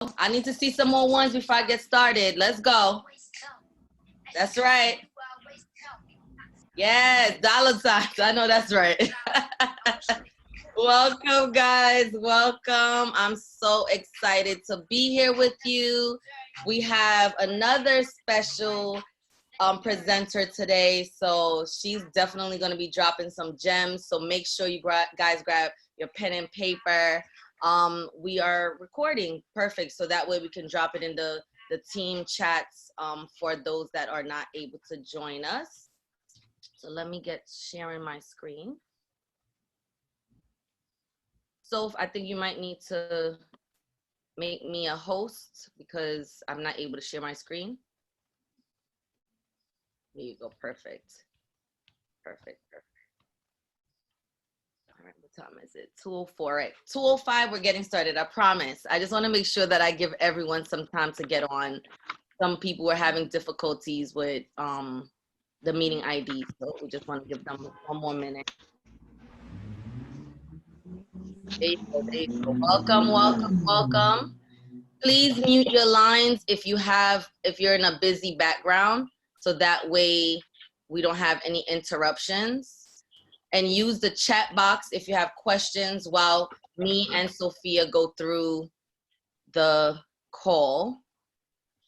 I need to see some more ones before I get started. Let's go. That's right. Yes, dollar signs. I know that's right. Welcome, guys. Welcome. I'm so excited to be here with you. We have another special presenter today, so she's definitely going to be dropping some gems. So make sure you guys grab your pen and paper. We are recording, perfect, so that way we can drop it in the team chats for those that are not able to join us. So let me get sharing my screen. So I think you might need to make me a host because I'm not able to share my screen. There you go, perfect. Perfect. All right, what time is it? 2:04. 2:05, we're getting started, I promise. I just want to make sure that I give everyone some time to get on. Some people were having difficulties with the meeting ID, so we just want to give them one more minute. There you go, there you go. Welcome. Please mute your lines if you're in a busy background, so that way we don't have any interruptions. And use the chat box if you have questions while me and Sophia go through the call.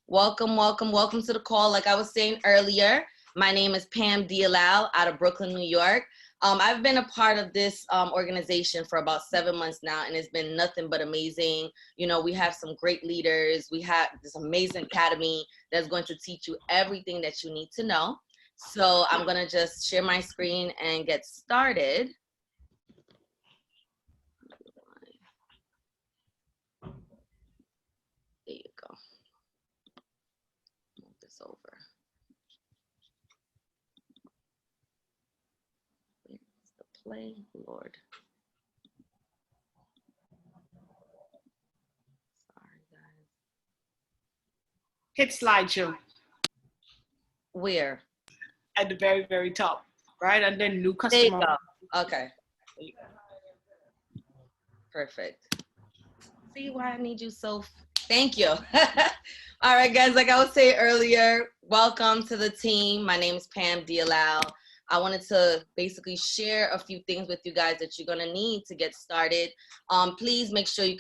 Welcome to the call. Like I was saying earlier, my name is Pam Dialal out of Brooklyn, New York. I've been a part of this organization for about 7 months now, and it's been nothing but amazing. You know, we have some great leaders. We have this amazing academy that's going to teach you everything that you need to know. So I'm going to just share my screen and get started. There you go. Move this over. Play, Lord. Sorry, guys. Hit slideshow. Where? At the very, very top, right? And then new customer. There you go. Okay. Perfect. See why I need you so. Thank you. All right, guys, like I was saying earlier, welcome to the team. My name is Pam Dialal. I wanted to basically share a few things with you guys that you're gonna need to get started. Please make sure you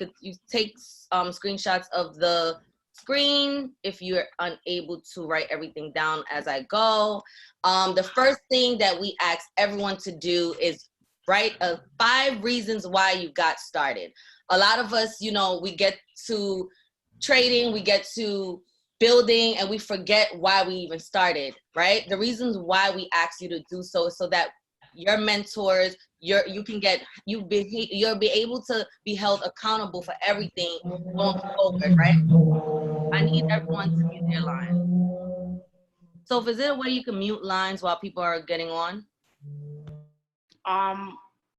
take screenshots of the screen if you're unable to write everything down as I go. The first thing that we ask everyone to do is write 5 reasons why you got started. A lot of us, you know, we get to trading, we get to building, and we forget why we even started, right? The reasons why we ask you to do so is so that your mentors, you'll be able to be held accountable for everything going forward, right? I need everyone to mute their line. So is there a way you can mute lines while people are getting on?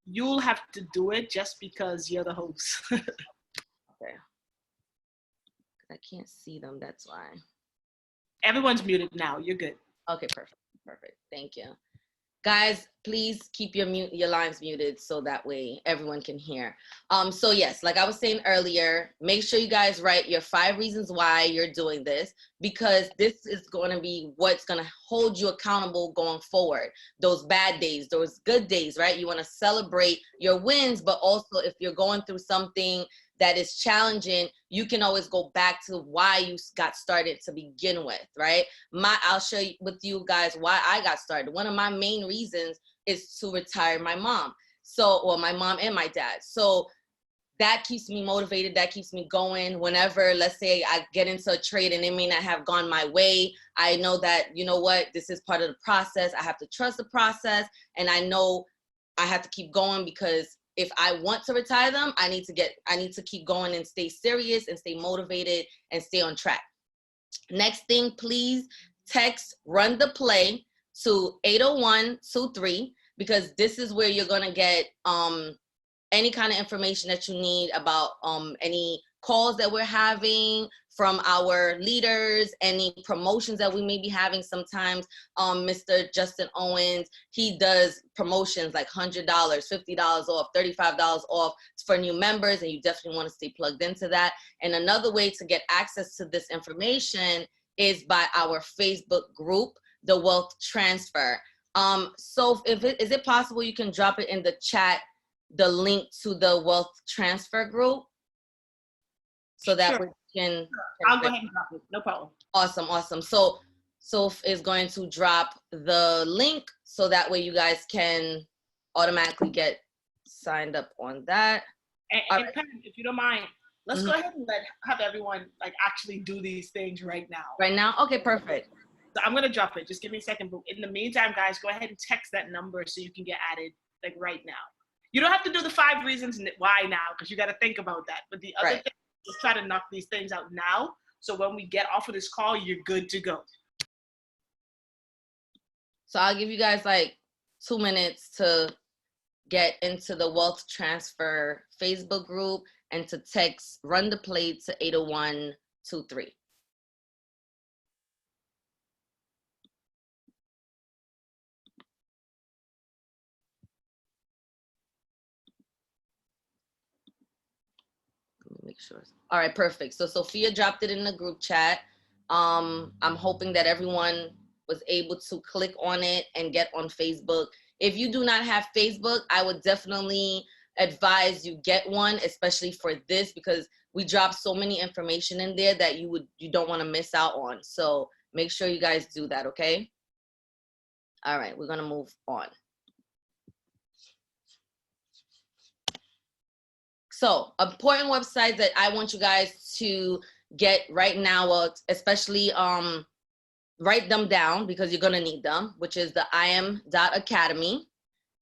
You'll have to do it just because you're the host. Okay. I can't see them, that's why. Everyone's muted now. You're good. Okay, perfect. Thank you. Guys, please keep your lines muted so that way everyone can hear. So yes, like I was saying earlier, make sure you guys write your 5 reasons why you're doing this, because this is going to be what's going to hold you accountable going forward. Those bad days, those good days, right? You want to celebrate your wins, but also if you're going through something that is challenging, you can always go back to why you got started to begin with, right? I'll share with you guys why I got started. One of my main reasons is to retire my mom. So, my mom and my dad. So that keeps me motivated. That keeps me going. Whenever, let's say I get into a trade and it may not have gone my way, I know that, you know what, this is part of the process. I have to trust the process, and I know I have to keep going, because if I want to retire them, I need to keep going and stay serious and stay motivated and stay on track. Next thing, please text Run the Play to 80123, because this is where you're going to get any kind of information that you need about any calls that we're having from our leaders, any promotions that we may be having. Sometimes Mr. Justin Owens, he does promotions like $100, $50 off, $35 off for new members, and you definitely want to stay plugged into that. And another way to get access to this information is by our Facebook group, The Wealth Transfer. So is it possible you can drop it in the chat, the link to the Wealth Transfer group, so that we can. I'll go ahead and drop it. No problem. Awesome, awesome. So is going to drop the link so that way you guys can automatically get signed up on that. And Pam, if you don't mind, let's go ahead and have everyone like actually do these things right now. Right now? Okay, perfect. So I'm gonna drop it. Just give me a second. But in the meantime, guys, go ahead and text that number so you can get added like right now. You don't have to do the 5 reasons why now, because you got to think about that. But the other thing, let's try to knock these things out now. So when we get off of this call, you're good to go. So I'll give you guys like 2 minutes to get into the Wealth Transfer Facebook group and to text Run the Plate to 80123. Make sure. All right, perfect. So Sophia dropped it in the group chat. I'm hoping that everyone was able to click on it and get on Facebook. If you do not have Facebook, I would definitely advise you get one, especially for this, because we drop so many information in there that you don't want to miss out on. So make sure you guys do that, okay? All right, we're gonna move on. So important websites that I want you guys to get right now, especially write them down because you're gonna need them, which is the im.academy.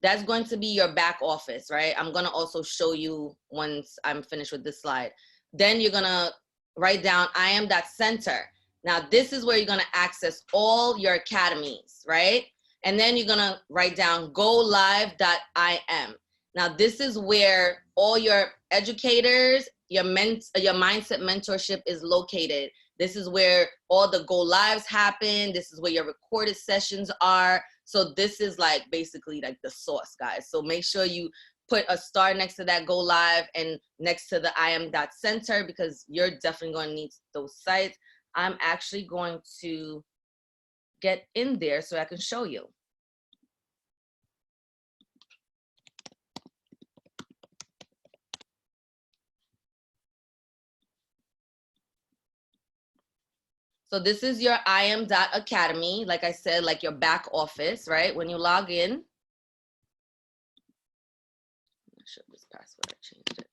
That's going to be your back office, right? I'm gonna also show you once I'm finished with this slide. Then you're gonna write down im.center. Now this is where you're gonna access all your academies, right? And then you're gonna write down golive.im. Now this is where all your educators, your mindset mentorship is located. This is where all the go lives happen. This is where your recorded sessions are. So this is like basically like the source, guys. So make sure you put a star next to that go live and next to the im.center because you're definitely going to need those sites. I'm actually going to get in there so I can show you. So this is your im.academy, like I said, like your back office, right? When you log in, I'm not sure this password, I changed it.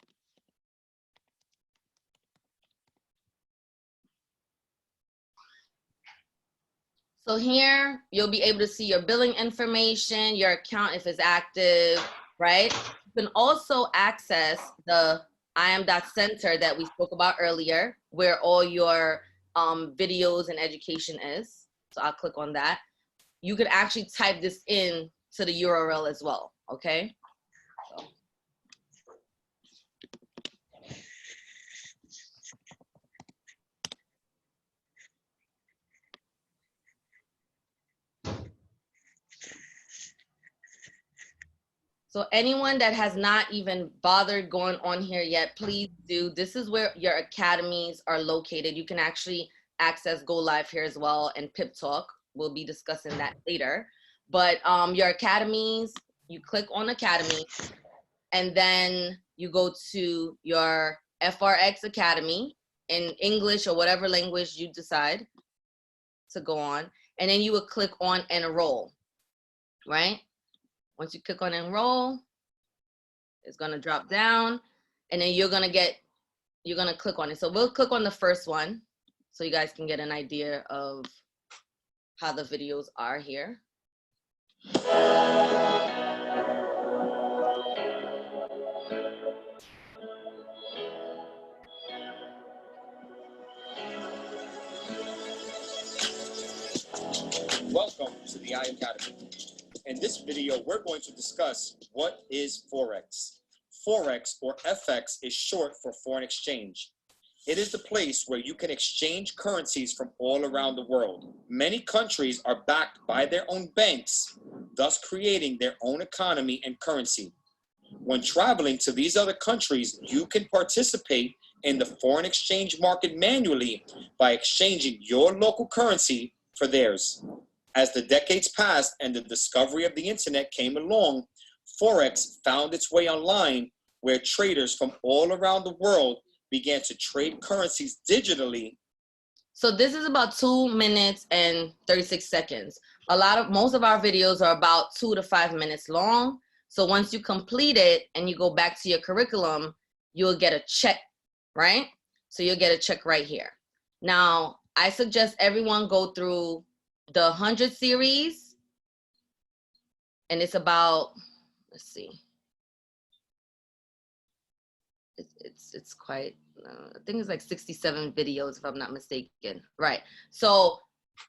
So here, you'll be able to see your billing information, your account if it's active, right? You can also access the im.center that we spoke about earlier, where all your videos and education is. So I'll click on that. You could actually type this in to the URL as well, okay? So anyone that has not even bothered going on here yet, please do. This is where your academies are located. You can actually access Go Live here as well and Pip Talk. We'll be discussing that later. But your academies, you click on Academy, and then you go to your FRX Academy in English or whatever language you decide to go on. And then you would click on Enroll, right? Once you click on Enroll, it's gonna drop down, and then you're gonna click on it. So we'll click on the first one so you guys can get an idea of how the videos are here. Welcome to the Academy. In this video, we're going to discuss what is Forex. Forex, or FX, is short for foreign exchange. It is the place where you can exchange currencies from all around the world. Many countries are backed by their own banks, thus creating their own economy and currency. When traveling to these other countries, you can participate in the foreign exchange market manually by exchanging your local currency for theirs. As the decades passed and the discovery of the internet came along, Forex found its way online, where traders from all around the world began to trade currencies digitally. So this is about 2 minutes and 36 seconds. Most of our videos are about 2 to 5 minutes long. So once you complete it and you go back to your curriculum, you'll get a check, right? So you'll get a check right here. Now, I suggest everyone go through the 100 series, and it's about, let's see. It's quite, I think it's like 67 videos if I'm not mistaken. Right. So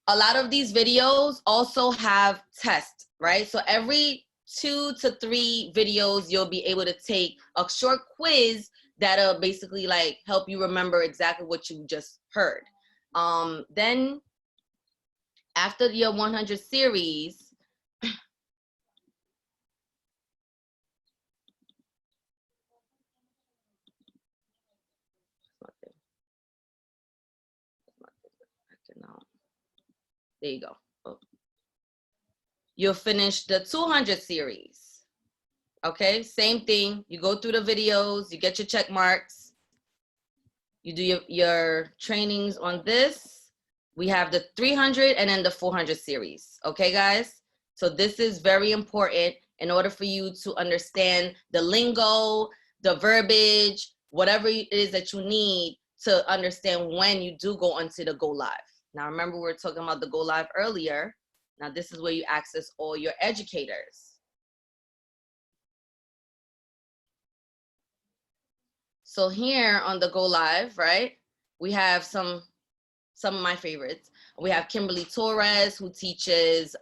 a lot of these videos also have tests, right? So every 2 to 3 videos, you'll be able to take a short quiz that'll basically like help you remember exactly what you just heard. Then after your 100 series, there you go. Oh. You'll finish the 200 series. Okay, same thing. You go through the videos, you get your check marks, you do your trainings on this. We have the 300 and then the 400 series. Okay, guys? So this is very important in order for you to understand the lingo, the verbiage, whatever it is that you need to understand when you do go onto the go live. Now, remember, we were talking about the go live earlier. Now, this is where you access all your educators. So here on the go live, right, we have some of my favorites. We have Kimberly Torres, who teaches,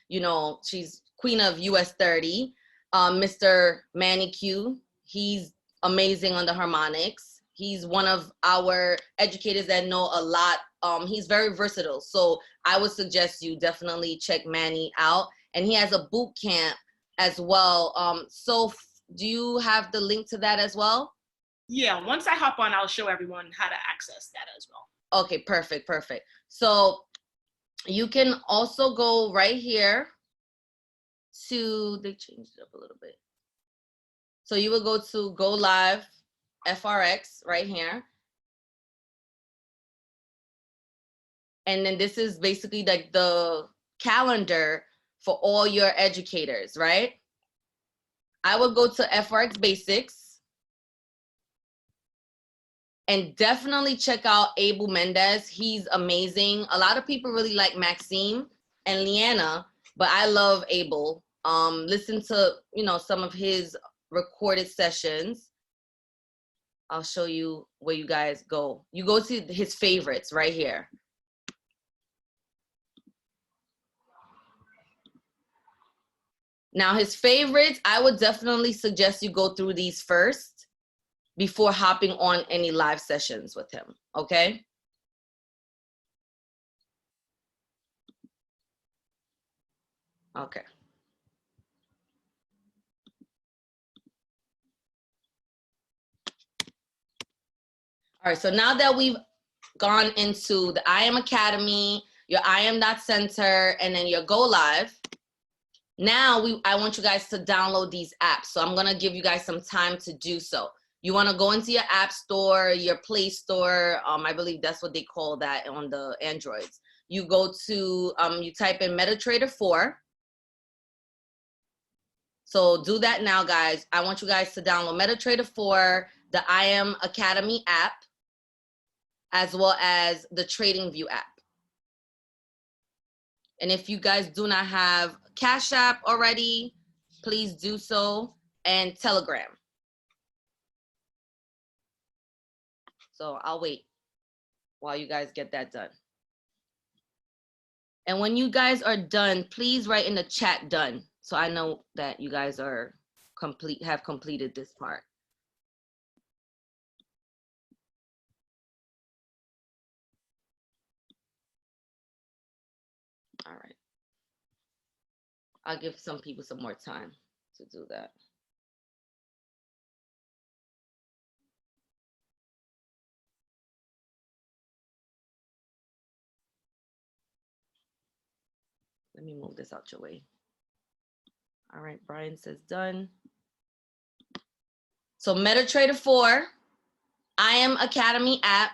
you know, she's queen of US 30. Mr. Manny Q, he's amazing on the harmonics. He's one of our educators that know a lot. He's very versatile. So I would suggest you definitely check Manny out. And he has a boot camp as well. So do you have the link to that as well? Yeah, once I hop on, I'll show everyone how to access that as well. Okay, perfect, perfect. So you can also go right here to, they changed it up a little bit. So you will go to Go Live FRX right here. And then this is basically like the calendar for all your educators, right? I will go to FRX Basics. And definitely check out Abel Mendez. He's amazing. A lot of people really like Maxime and Leanna, but I love Abel. Listen to, you know, some of his recorded sessions. I'll show you where you guys go. You go to his favorites right here. Now his favorites, I would definitely suggest you go through these first before hopping on any live sessions with him, okay? Okay. All right, so now that we've gone into the I Am Academy, your IAM.Center, and then your Go Live, now I want you guys to download these apps. So I'm gonna give you guys some time to do so. You wanna go into your app store, your Play Store, I believe that's what they call that on the Androids. You go to, you type in Metatrader 4. So do that now, guys. I want you guys to download Metatrader 4, the I Am Academy app, as well as the TradingView app. And if you guys do not have Cash App already, please do so, and Telegram. So I'll wait while you guys get that done. And when you guys are done, please write in the chat done, so I know that you guys are have completed this part. All right. I'll give some people some more time to do that. Let me move this out your way. All right, Brian says done. So Metatrader 4, I Am Academy app,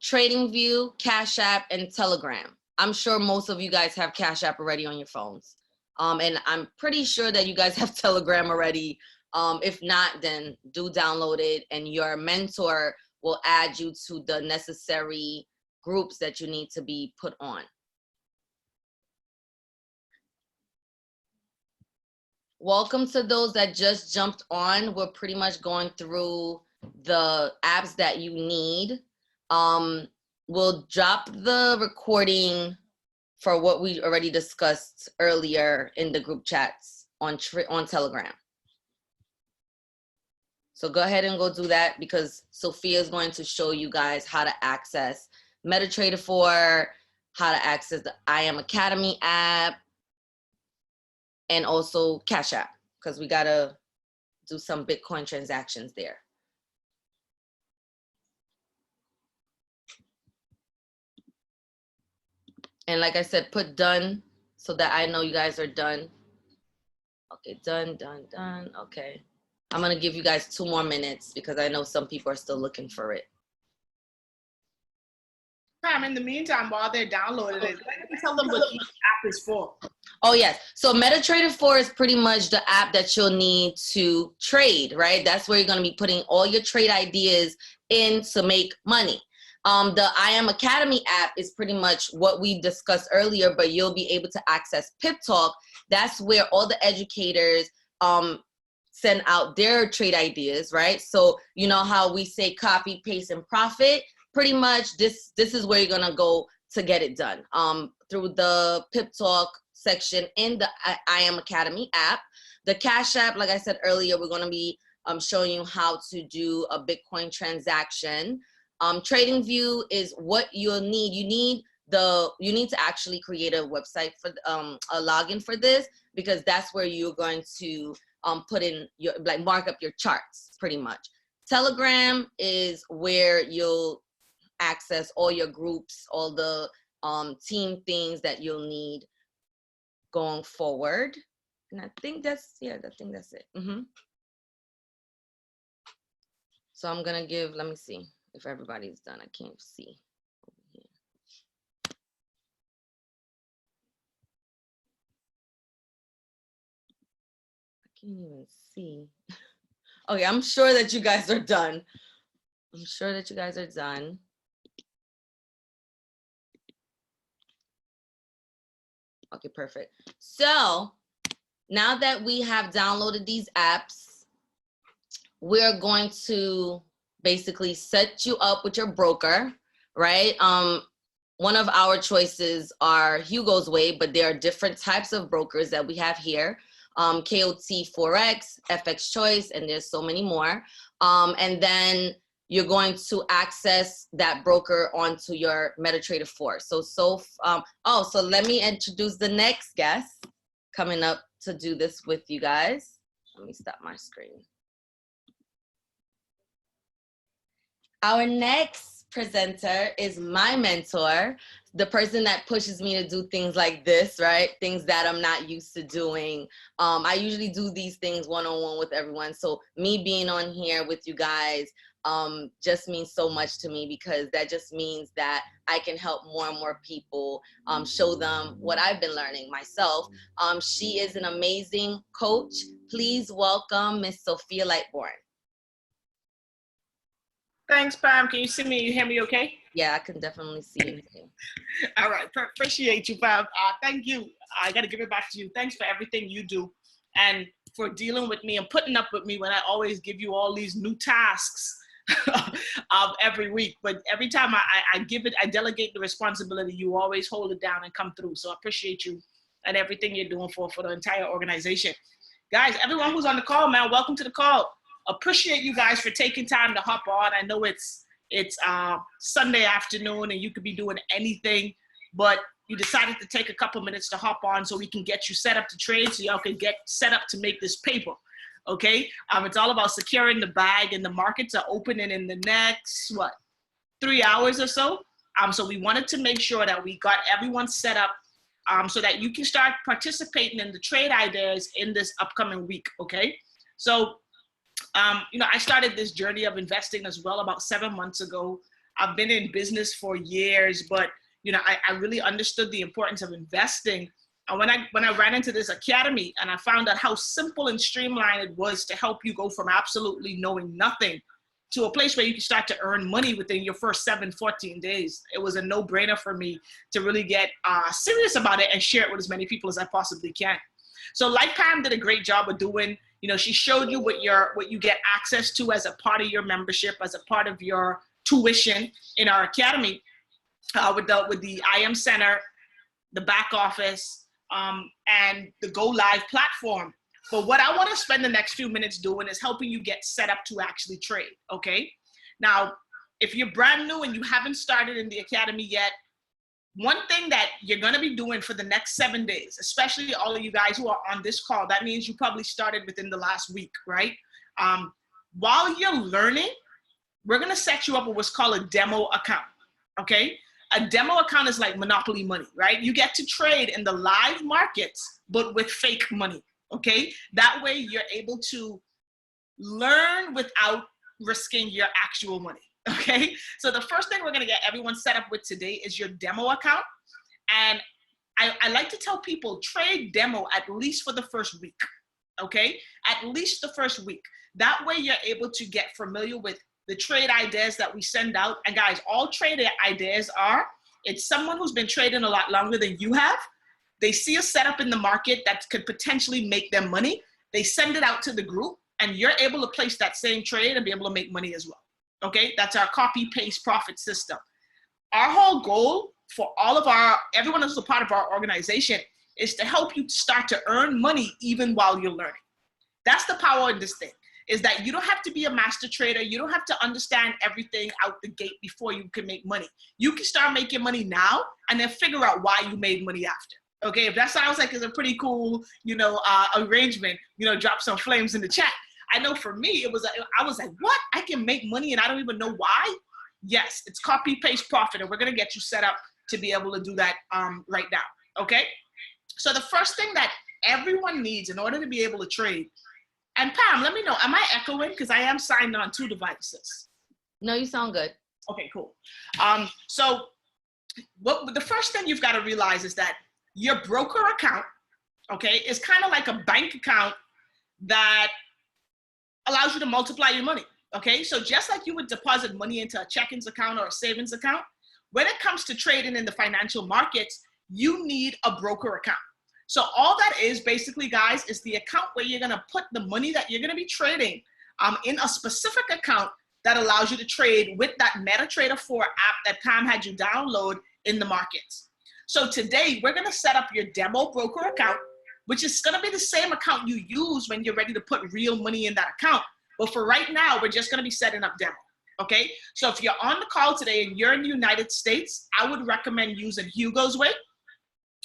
TradingView, Cash App, and Telegram. I'm sure most of you guys have Cash App already on your phones. And I'm pretty sure that you guys have Telegram already. If not, then do download it, and your mentor will add you to the necessary groups that you need to be put on. Welcome to those that just jumped on. We're pretty much going through the apps that you need. We'll drop the recording for what we already discussed earlier in the group chats on Telegram. So go ahead and go do that, because Sophia is going to show you guys how to access Metatrader 4, how to access the I Am Academy app, and also Cash App, because we gotta do some Bitcoin transactions there. And like I said, put done so that I know you guys are done. Okay, done. Okay. I'm gonna give you guys 2 more minutes because I know some people are still looking for it. In the meantime, while they're downloading it, tell them what each app is for. Oh yes, so Metatrader 4 is pretty much the app that you'll need to trade, right? That's where you're gonna be putting all your trade ideas in to make money. The I Am Academy app is pretty much what we discussed earlier, but you'll be able to access Pip Talk. That's where all the educators send out their trade ideas, right? So you know how we say copy, paste, and profit? Pretty much this is where you're gonna go to get it done. Through the Pip Talk section in the I Am Academy app. The Cash App, like I said earlier, we're gonna be showing you how to do a Bitcoin transaction. TradingView is what you'll need. You need to actually create a website for a login for this, because that's where you're going to put in your, like, mark up your charts pretty much. Telegram is where you'll access all your groups, all the team things that you'll need going forward. And I think that's it. So I'm gonna give, let me see if everybody's done. I can't see over here. I can't even see. Okay, I'm sure that you guys are done. I'm sure that you guys are done. Okay, perfect. So now that we have downloaded these apps, we're going to basically set you up with your broker, right? One of our choices are Hugo's Way, but there are different types of brokers that we have here. KOT Forex, FX Choice, and there's so many more. And then you're going to access that broker onto your Metatrader 4. So let me introduce the next guest coming up to do this with you guys. Let me stop my screen. Our next presenter is my mentor, the person that pushes me to do things like this, right? Things that I'm not used to doing. I usually do these things one-on-one with everyone. So me being on here with you guys just means so much to me, because that just means that I can help more and more people, show them what I've been learning myself. She is an amazing coach. Please welcome Miss Sophia Lightbourne. Thanks, Pam. Can you see me? You hear me okay? Yeah, I can definitely see you. All right. Appreciate you, Pam. Thank you. I got to give it back to you. Thanks for everything you do and for dealing with me and putting up with me when I always give you all these new tasks every week. But every time I delegate the responsibility, you always hold it down and come through. So I appreciate you and everything you're doing for the entire organization. Guys, everyone who's on the call, man, welcome to the call. Appreciate you guys for taking time to hop on. I know it's Sunday afternoon and you could be doing anything, but you decided to take a couple minutes to hop on so we can get you set up to trade so y'all can get set up to make this paper. Okay, it's all about securing the bag, and the markets are opening in the next, 3 hours or so. So we wanted to make sure that we got everyone set up so that you can start participating in the trade ideas in this upcoming week, okay? So, you know, I started this journey of investing as well about 7 months ago. I've been in business for years, but, you know, I really understood the importance of investing. And when I ran into this academy and I found out how simple and streamlined it was to help you go from absolutely knowing nothing to a place where you can start to earn money within your first 14 days, it was a no-brainer for me to really get serious about it and share it with as many people as I possibly can. So like Pam did a great job of doing, you know, she showed you what you get access to as a part of your membership, as a part of your tuition in our academy, with the IM Center, the back office, and the Go Live platform. But what I want to spend the next few minutes doing is helping you get set up to actually trade, okay? Now, if you're brand new and you haven't started in the academy yet, one thing that you're going to be doing for the next 7 days, especially all of you guys who are on this call, that means you probably started within the last week, right? While you're learning, we're going to set you up with what's called a demo account, okay? A demo account is like Monopoly money, right? You get to trade in the live markets, but with fake money, okay? That way you're able to learn without risking your actual money, okay? So the first thing we're gonna get everyone set up with today is your demo account. And I like to tell people, trade demo at least for the first week, okay? At least the first week. That way you're able to get familiar with the trade ideas that we send out. And guys, all trade ideas it's someone who's been trading a lot longer than you have. They see a setup in the market that could potentially make them money. They send it out to the group and you're able to place that same trade and be able to make money as well. Okay, that's our copy paste profit system. Our whole goal for everyone who's a part of our organization is to help you start to earn money even while you're learning. That's the power of this thing, is that you don't have to be a master trader. You don't have to understand everything out the gate before you can make money. You can start making money now and then figure out why you made money after. Okay, if that sounds like it's a pretty cool, you know, arrangement, you know, drop some flames in the chat. I know for me, I was like, what? I can make money and I don't even know why? Yes, it's copy, paste, profit, and we're gonna get you set up to be able to do that right now, okay? So the first thing that everyone needs in order to be able to trade, and Pam, let me know, am I echoing? Because I am signed on 2 devices. No, you sound good. Okay, cool. So the first thing you've got to realize is that your broker account, okay, is kind of like a bank account that allows you to multiply your money, okay? So just like you would deposit money into a checkings account or a savings account, when it comes to trading in the financial markets, you need a broker account. So all that is basically, guys, is the account where you're gonna put the money that you're gonna be trading in a specific account that allows you to trade with that Metatrader 4 app that Pam had you download in the markets. So today, we're gonna set up your demo broker account, which is gonna be the same account you use when you're ready to put real money in that account. But for right now, we're just gonna be setting up demo, okay? So if you're on the call today and you're in the United States, I would recommend using Hugo's Way.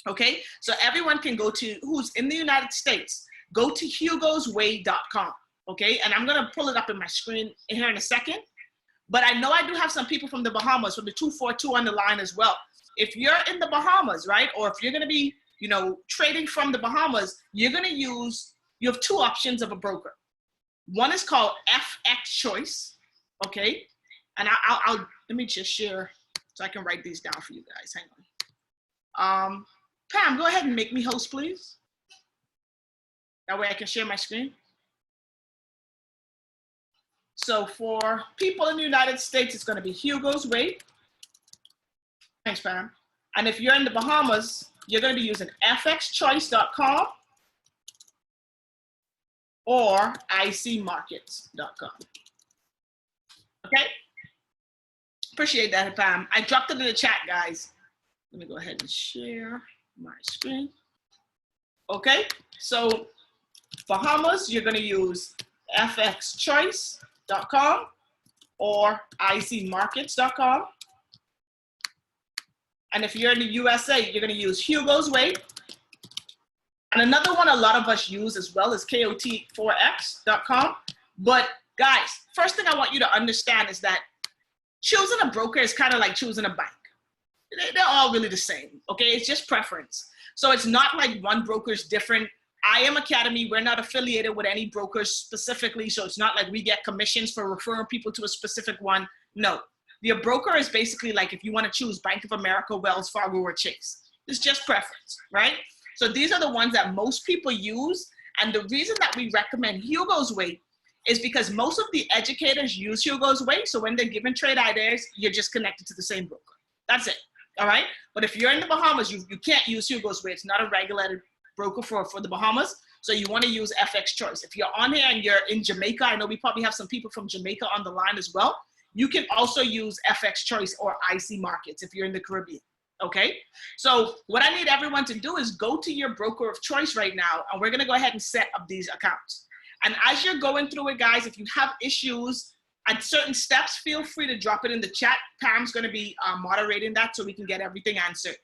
Okay, so everyone can go to, who's in the United States, go to hugosway.com, okay? And I'm gonna pull it up in my screen here in a second. But I know I do have some people from the Bahamas, from the 242 on the line as well. If you're in the Bahamas, right? Or if you're gonna be, you know, trading from the Bahamas, you have 2 options of a broker. One is called FX Choice, okay? And let me just share so I can write these down for you guys, hang on. Pam, go ahead and make me host, please. That way I can share my screen. So for people in the United States, it's going to be Hugo's Way. Thanks, Pam. And if you're in the Bahamas, you're going to be using fxchoice.com or icmarkets.com. Okay? Appreciate that, Pam. I dropped it in the chat, guys. Let me go ahead and share my screen. Okay, so Bahamas, you're going to use fxchoice.com or icmarkets.com. And if you're in the USA, you're going to use Hugo's Way. And another one a lot of us use as well is KOT4X.com. But guys, first thing I want you to understand is that choosing a broker is kind of like choosing a bank. They're all really the same, okay? It's just preference. So it's not like one broker is different. I am Academy. We're not affiliated with any brokers specifically, so it's not like we get commissions for referring people to a specific one. No. Your broker is basically like if you want to choose Bank of America, Wells Fargo, or Chase. It's just preference, right? So these are the ones that most people use. And the reason that we recommend Hugo's Way is because most of the educators use Hugo's Way. So when they're giving trade ideas, you're just connected to the same broker. That's it, all right? But if you're in the Bahamas, you can't use Hugo's Way. It's not a regulated broker for the Bahamas. So you want to use FX Choice. If you're on here and you're in Jamaica, I know we probably have some people from Jamaica on the line as well. You can also use FX Choice or IC Markets if you're in the Caribbean. Okay, so what I need everyone to do is go to your broker of choice right now, and we're gonna go ahead and set up these accounts. And as you're going through it, guys, if you have issues at certain steps, feel free to drop it in the chat. Pam's gonna be moderating that so we can get everything answered.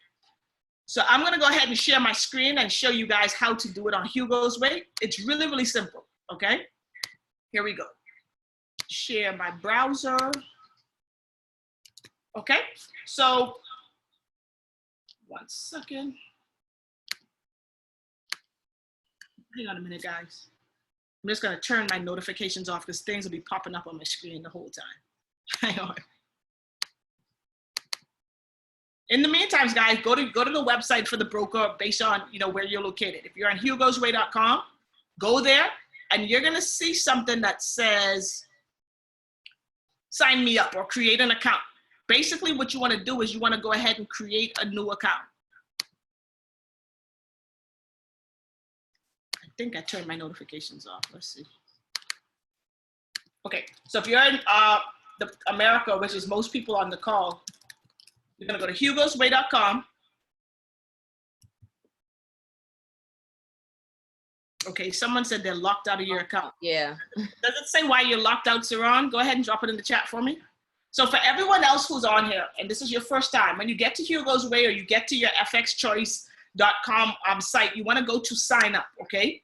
So I'm gonna go ahead and share my screen and show you guys how to do it on Hugo's Way. It's really, really simple, okay? Here we go. Share my browser. Okay, so one second. Hang on a minute, guys. I'm just gonna turn my notifications off because things will be popping up on my screen the whole time. Hang on. In the meantime, guys, go to the website for the broker based on where you're located. If you're on hugosway.com, go there and you're gonna see something that says sign me up or create an account. Basically, what you want to do is you want to go ahead and create a new account. I think I turned my notifications off. Let's see. Okay, so if you're in America, which is most people on the call, you're going to go to hugosway.com. Okay, someone said they're locked out of your account. Yeah. Does it say why you're locked out, Saran? Go ahead and drop it in the chat for me. So for everyone else who's on here, and this is your first time, when you get to Hugo's Way or you get to your fxchoice.com site, you want to go to sign up, okay?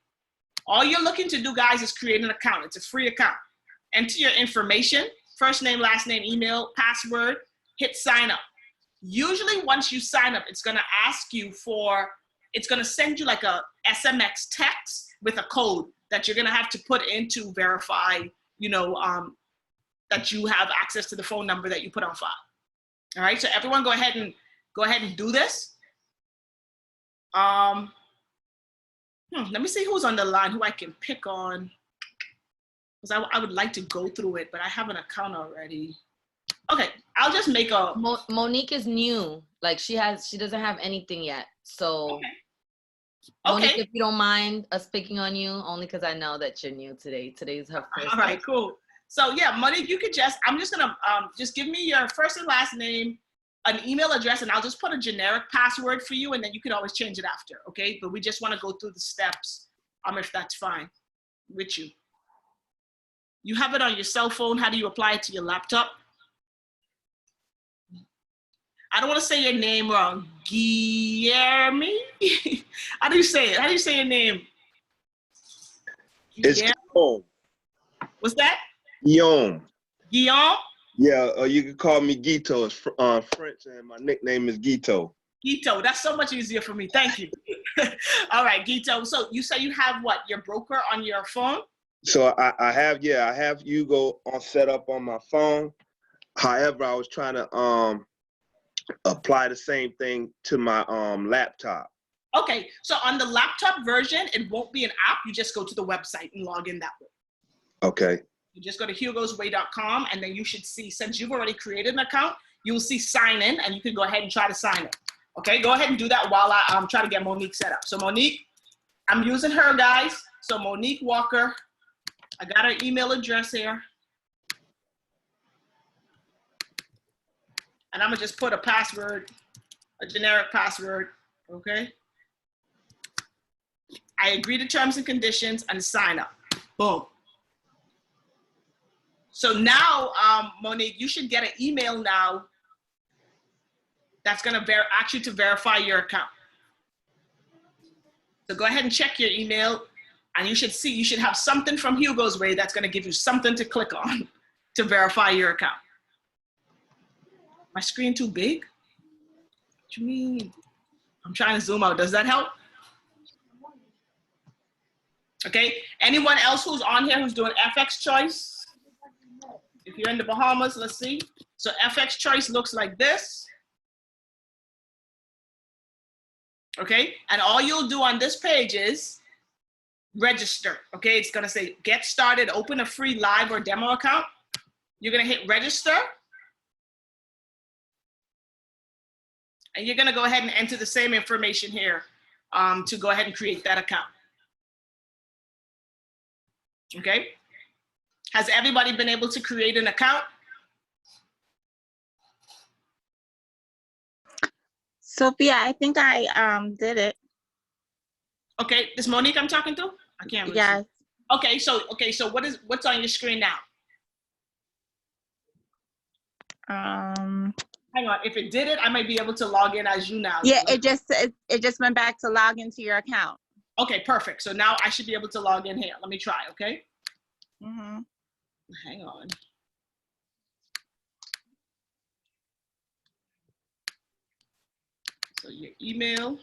All you're looking to do, guys, is create an account. It's a free account. Enter your information, first name, last name, email, password, hit sign up. Usually once you sign up, it's going to ask you it's going to send you like a SMX text with a code that you're going to have to put in to verify, that you have access to the phone number that you put on file. All right, so everyone go ahead and do this. Let me see who's on the line, who I can pick on. Because I would like to go through it, but I have an account already. Okay, I'll just make a... Monique is new. Like she doesn't have anything yet. So okay. Monique, Okay. if you don't mind us picking on you, only because I know that you're new today. Today's her first. All right, cool. So yeah, Monique, you could I'm just gonna just give me your first and last name, an email address, and I'll just put a generic password for you, and then you can always change it after, okay? But we just want to go through the steps, if that's fine with you. You have it on your cell phone. How do you apply it to your laptop? I don't want to say your name wrong. Guillermo? How do you say it? How do you say your name? It's Guillaume. What's that? Guillaume. Guillaume? Yeah, you can call me Guito. It's French, and my nickname is Guito. Guito, that's so much easier for me. Thank you. All right, Guito. So you say you have what? Your broker on your phone? So I have Hugo set up on my phone. However, I was trying to apply the same thing to my laptop. Okay, so on the laptop version, it won't be an app. You just go to the website and log in that way. Okay. You just go to hugosway.com, and then you should see, since you've already created an account, you will see sign in, and you can go ahead and try to sign in. Okay, go ahead and do that while I try to get Monique set up. So Monique, I'm using her, guys. So Monique Walker, I got her email address here. And I'm gonna just put a password, a generic password, okay? I agree to terms and conditions and sign up. Boom. So now, Monique, you should get an email now that's going to ask you to verify your account. So go ahead and check your email, and you should have something from Hugo's Way that's going to give you something to click on to verify your account. My screen too big? What you mean? I'm trying to zoom out. Does that help? Okay. Anyone else who's on here who's doing FX choice? If you're in the Bahamas, let's see. So FX choice looks like this. Okay, and all you'll do on this page is register. Okay, it's gonna say get started, open a free live or demo account. You're gonna hit register. And you're gonna go ahead and enter the same information here to go ahead and create that account. Okay, has everybody been able to create an account? Sophia, I think I did it. Okay, this Monique I'm talking to? I can't really Yes. see. Okay, so what's on your screen now? Hang on, if it did it, I might be able to log in as you now. Yeah, it just went back to log into your account. Okay, perfect. So now I should be able to log in here. Let me try, okay? Mm-hmm. Hang on. So your email.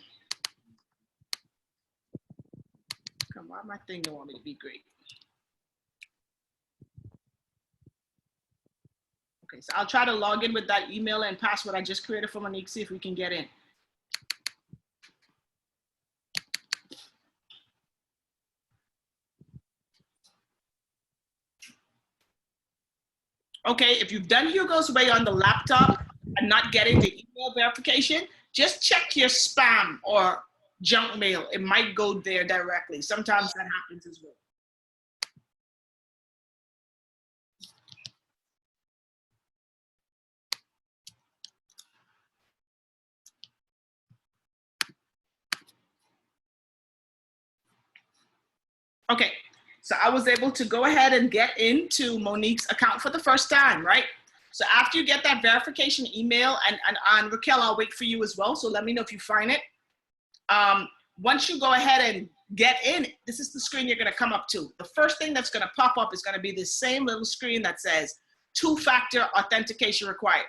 Come on, my thing don't want me to be great. Okay, so I'll try to log in with that email and password I just created for Monique, see if we can get in. Okay, if you've done Hugo's Way on the laptop and not getting the email verification, just check your spam or junk mail. It might go there directly. Sometimes that happens as well. Okay, so I was able to go ahead and get into Monique's account for the first time, right? So after you get that verification email, and Raquel, I'll wait for you as well, so let me know if you find it. Once you go ahead and get in, this is the screen you're gonna come up to. The first thing that's gonna pop up is gonna be this same little screen that says two-factor authentication required.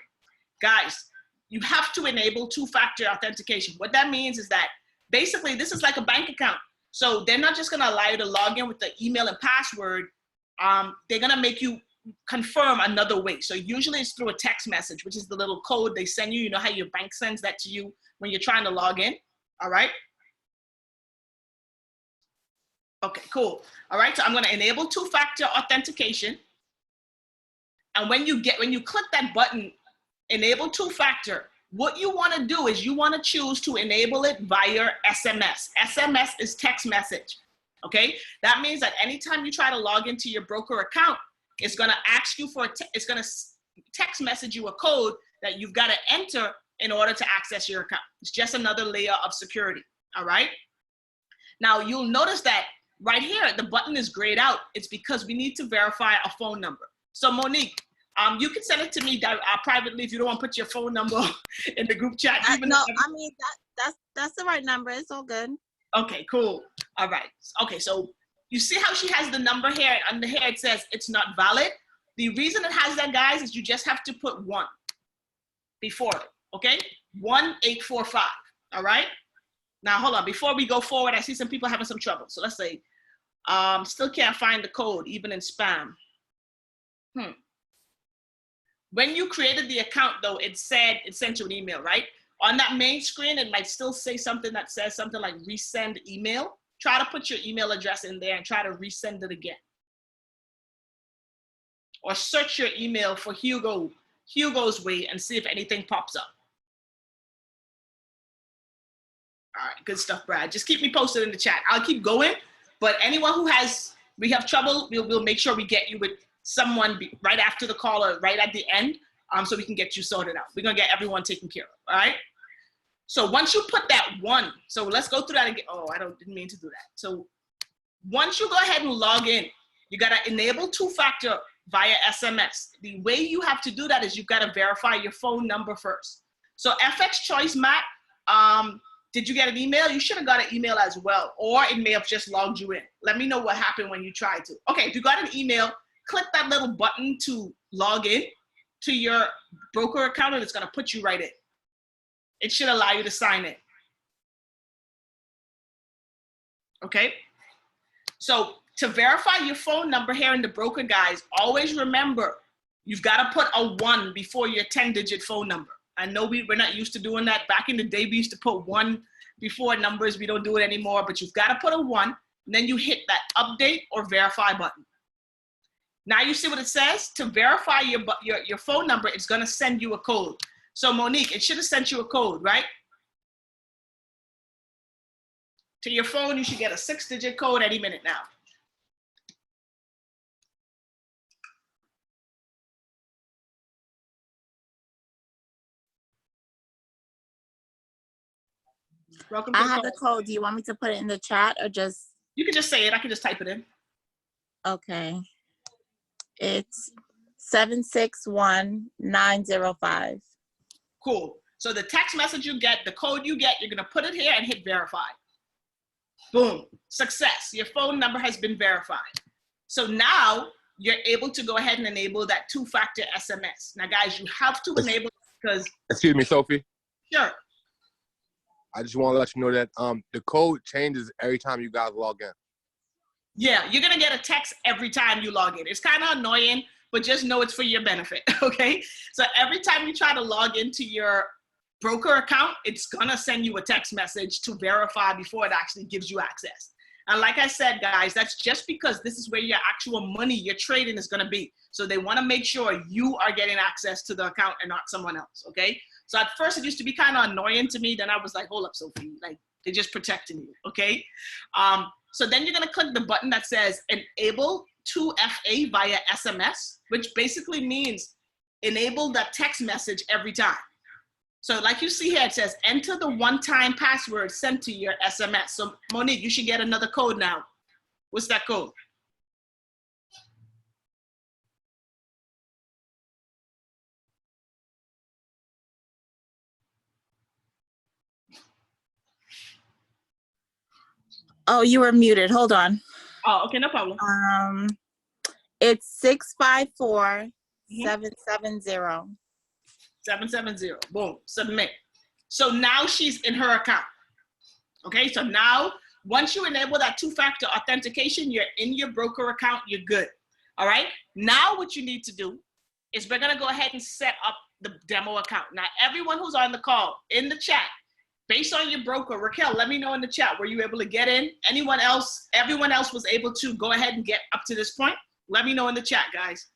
Guys, you have to enable two-factor authentication. What that means is that basically this is like a bank account. So they're not just gonna allow you to log in with the email and password. They're gonna make you confirm another way. So usually it's through a text message, which is the little code they send you. You know how your bank sends that to you when you're trying to log in, all right? Okay, cool. All right, so I'm gonna enable two-factor authentication. And when you click that button, enable two-factor, what you wanna do is you wanna choose to enable it via SMS. SMS is text message, okay? That means that anytime you try to log into your broker account, it's gonna ask you for, it's gonna text message you a code that you've gotta enter in order to access your account. It's just another layer of security, all right? Now you'll notice that right here, the button is grayed out. It's because we need to verify a phone number. So Monique, you can send it to me privately if you don't want to put your phone number in the group chat. No, I mean, that's the right number. It's all good. Okay, cool. All right. Okay, so you see how she has the number here, and under here it says it's not valid. The reason it has that, guys, is you just have to put 1 before it, okay? 1845, all right? Now, hold on. Before we go forward, I see some people having some trouble. So let's say, still can't find the code, even in spam. When you created the account, though, it said it sent you an email, right? On that main screen, it might still say something that says something like resend email. Try to put your email address in there and try to resend it again. Or search your email for Hugo's Way and see if anything pops up. All right, good stuff, Brad. Just keep me posted in the chat. I'll keep going, but anyone we have trouble, we'll make sure we get you with someone right after the call or right at the end, so we can get you sorted out. We're gonna get everyone taken care of, all right? So once you put that 1, so let's go through that again. Oh, didn't mean to do that. So once you go ahead and log in, you gotta enable two-factor via SMS. The way you have to do that is you've gotta verify your phone number first. So FX choice, Matt, did you get an email? You should have got an email as well, or it may have just logged you in. Let me know what happened when you tried to. Okay, if you got an email, click that little button to log in to your broker account, and it's gonna put you right in. It should allow you to sign in. Okay, so to verify your phone number here in the broker, guys, always remember, you've gotta put a 1 before your 10-digit phone number. I know we're not used to doing that. Back in the day, we used to put 1 before numbers. We don't do it anymore, but you've got to put a 1, and then you hit that update or verify button. Now you see what it says? To verify your phone number, it's going to send you a code. So Monique, it should have sent you a code, right? To your phone, you should get a 6-digit code any minute now. Welcome to I have the code. Do you want me to put it in the chat or just? You can just say it. I can just type it in. Okay. It's 761905. Cool. So the text message you get, the code you get, you're going to put it here and hit verify. Boom. Success. Your phone number has been verified. So now you're able to go ahead and enable that 2-factor SMS. Now, guys, you have to enable it because. Excuse me, Sophie. Sure. I just want to let you know that the code changes every time you guys log in. Yeah, you're going to get a text every time you log in. It's kind of annoying, but just know it's for your benefit, okay? So every time you try to log into your broker account, it's going to send you a text message to verify before it actually gives you access. And like I said, guys, that's just because this is where your actual money, your trading is going to be. So they want to make sure you are getting access to the account and not someone else, okay? So at first it used to be kind of annoying to me. Then I was like, hold up, Sophie, like they're just protecting you, okay? So then you're gonna click the button that says enable 2FA via SMS, which basically means enable that text message every time. So like you see here, it says enter the one-time password sent to your SMS. So Monique, you should get another code now. What's that code? Oh, you were muted. Hold on. Oh, okay, no problem. It's 654770. 770. Boom. Submit. So now she's in her account. Okay, so now once you enable that 2-factor authentication, you're in your broker account, you're good. All right, now what you need to do is we're gonna go ahead and set up the demo account. Now, everyone who's on the call, in the chat, based on your broker, Raquel, let me know in the chat, were you able to get in? Anyone else, everyone else was able to go ahead and get up to this point? Let me know in the chat, guys.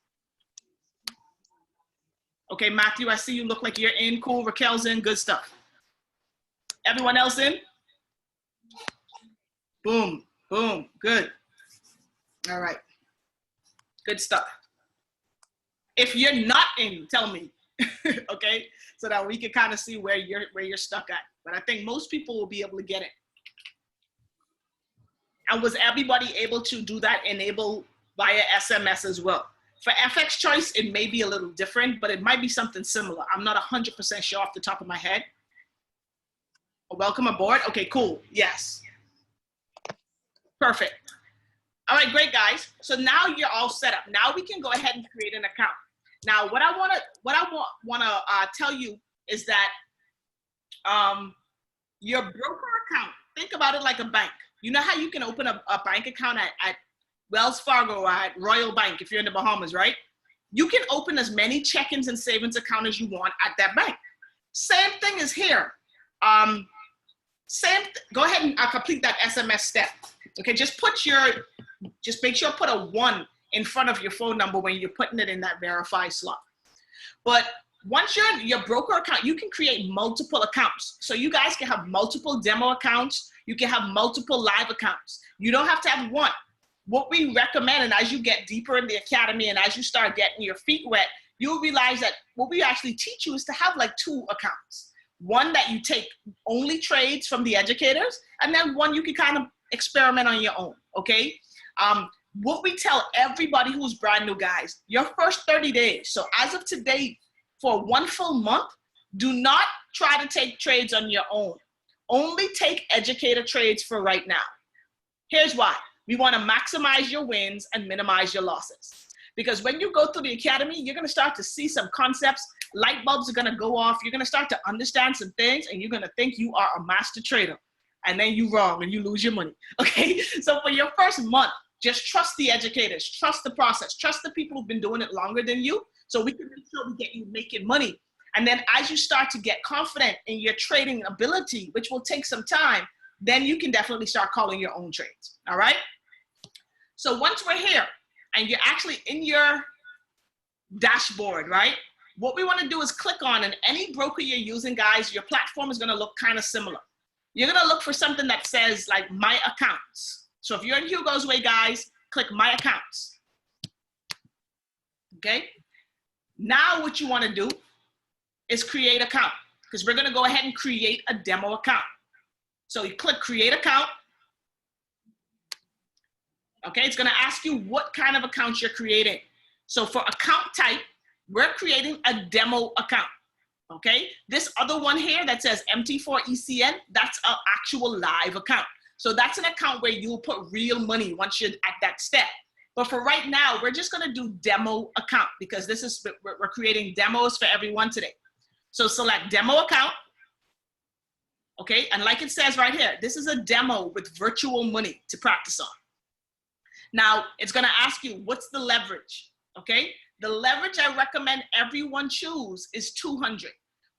Okay, Matthew, I see you look like you're in. Cool, Raquel's in, good stuff. Everyone else in? Boom, boom, good. All right, good stuff. If you're not in, tell me, okay? So that we can kind of see where you're stuck at. But I think most people will be able to get it. And was everybody able to do that enable via SMS as well? For FX choice, it may be a little different, but it might be something similar. I'm not 100% sure off the top of my head. Welcome aboard. Okay, cool. Yes. Perfect. All right, great, guys. So now you're all set up. Now we can go ahead and create an account. Now, what I want to tell you is that your broker account, think about it like a bank. You know how you can open a bank account at Wells Fargo or at Royal Bank if you're in the Bahamas, right? You can open as many check-ins and savings account as you want at that bank. Same thing is here. Go ahead and complete that SMS step. Okay, just make sure put a 1 in front of your phone number when you're putting it in that verify slot. But once you're in your broker account, you can create multiple accounts. So you guys can have multiple demo accounts. You can have multiple live accounts. You don't have to have one. What we recommend, and as you get deeper in the academy and as you start getting your feet wet, you'll realize that what we actually teach you is to have like 2 accounts. One that you take only trades from the educators, and then one you can kind of experiment on your own, okay? What we tell everybody who's brand new, guys, your first 30 days, so as of today, for 1 full month, Do not try to take trades on your own. Only take educator trades for right now. Here's why. We want to maximize your wins and minimize your losses. Because when you go through the academy, you're going to start to see some concepts. Light bulbs are going to go off. You're going to start to understand some things, and you're going to think you are a master trader. And then you're wrong and you lose your money. Okay? So for your first month, just trust the educators, trust the process, trust the people who've been doing it longer than you, so we can make sure we get you making money. And then as you start to get confident in your trading ability, which will take some time, then you can definitely start calling your own trades. All right? So once we're here and you're actually in your dashboard, right? What we want to do is click on, and any broker you're using, guys, your platform is going to look kind of similar. You're going to look for something that says like my accounts. So if you're in Hugo's Way, guys, click my accounts. Okay? Now what you want to do is create account, because we're going to go ahead and create a demo account. So you click create account. Okay, it's going to ask you what kind of account you're creating. So for account type, we're creating a demo account. Okay, this other one here that says MT4 ECN, that's an actual live account. So that's an account where you'll put real money once you're at that step. But for right now, we're just going to do demo account, because this is, we're creating demos for everyone today. So select demo account. Okay, and like it says right here, this is a demo with virtual money to practice on. Now, it's going to ask you, what's the leverage? Okay, the leverage I recommend everyone choose is 200.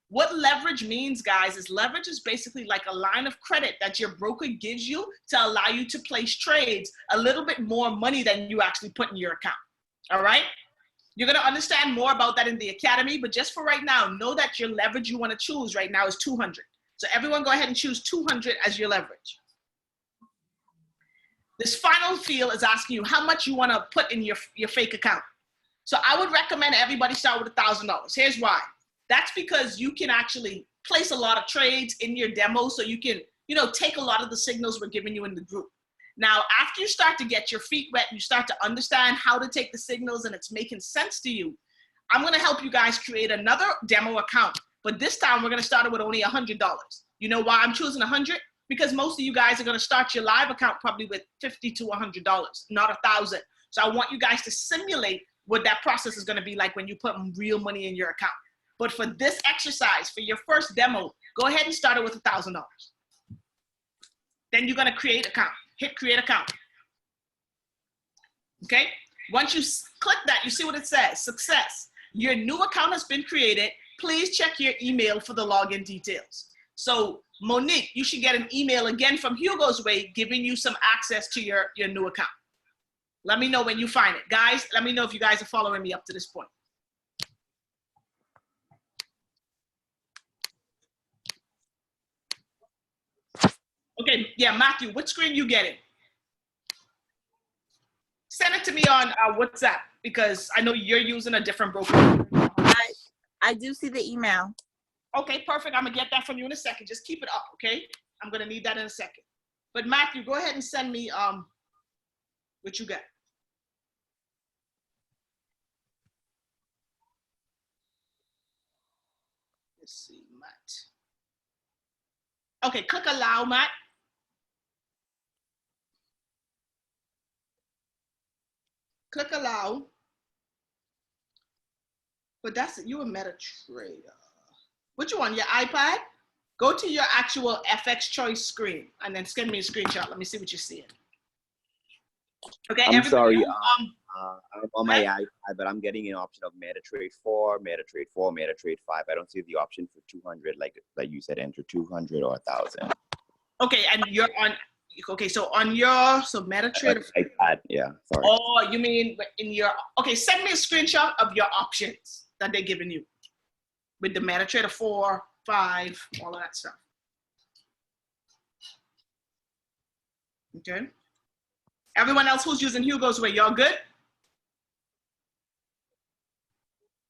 What leverage means, guys, is leverage is basically like a line of credit that your broker gives you to allow you to place trades a little bit more money than you actually put in your account. All right? You're going to understand more about that in the academy, but just for right now, know that your leverage you want to choose right now is 200. So everyone go ahead and choose 200 as your leverage. This final field is asking you how much you want to put in your fake account. So I would recommend everybody start with $1,000. Here's why. That's because you can actually place a lot of trades in your demo, so you can, take a lot of the signals we're giving you in the group. Now, after you start to get your feet wet, you start to understand how to take the signals and it's making sense to you, I'm going to help you guys create another demo account. But this time we're going to start it with only $100. You know why I'm choosing 100? Because most of you guys are going to start your live account probably with $50 to $100, not 1,000. So I want you guys to simulate what that process is going to be like when you put real money in your account. But for this exercise, for your first demo, go ahead and start it with $1,000. Then you're going to create account. Hit create account. Okay? Once you click that, you see what it says. Success. Your new account has been created. Please check your email for the login details. So Monique, you should get an email again from Hugo's Way giving you some access to your new account. Let me know when you find it. Guys, let me know if you guys are following me up to this point. Okay, yeah, Matthew, what screen you getting? Send it to me on WhatsApp, because I know you're using a different broker. I do see the email. Okay, perfect. I'm going to get that from you in a second. Just keep it up, okay? I'm going to need that in a second. But Matthew, go ahead and send me what you got. Let's see, Matt. Okay, click allow, Matt. Click allow. But that's it. You're a Metatrader. What you on, your iPad? Go to your actual FX choice screen and then send me a screenshot. Let me see what you're seeing. Okay, I'm sorry. I'm on my iPad, but I'm getting an option of Metatrade 4, Metatrade 4, Metatrade 5. I don't see the option for 200, like you said, enter 200 or 1,000. Okay, and you're on. Okay, so on your Metatrader. iPad, yeah. Sorry. Oh, you mean in your? Okay, send me a screenshot of your options that they're giving you with the Metatrader 4, 5, all of that stuff. Okay. Everyone else who's using Hugo's Way, y'all good?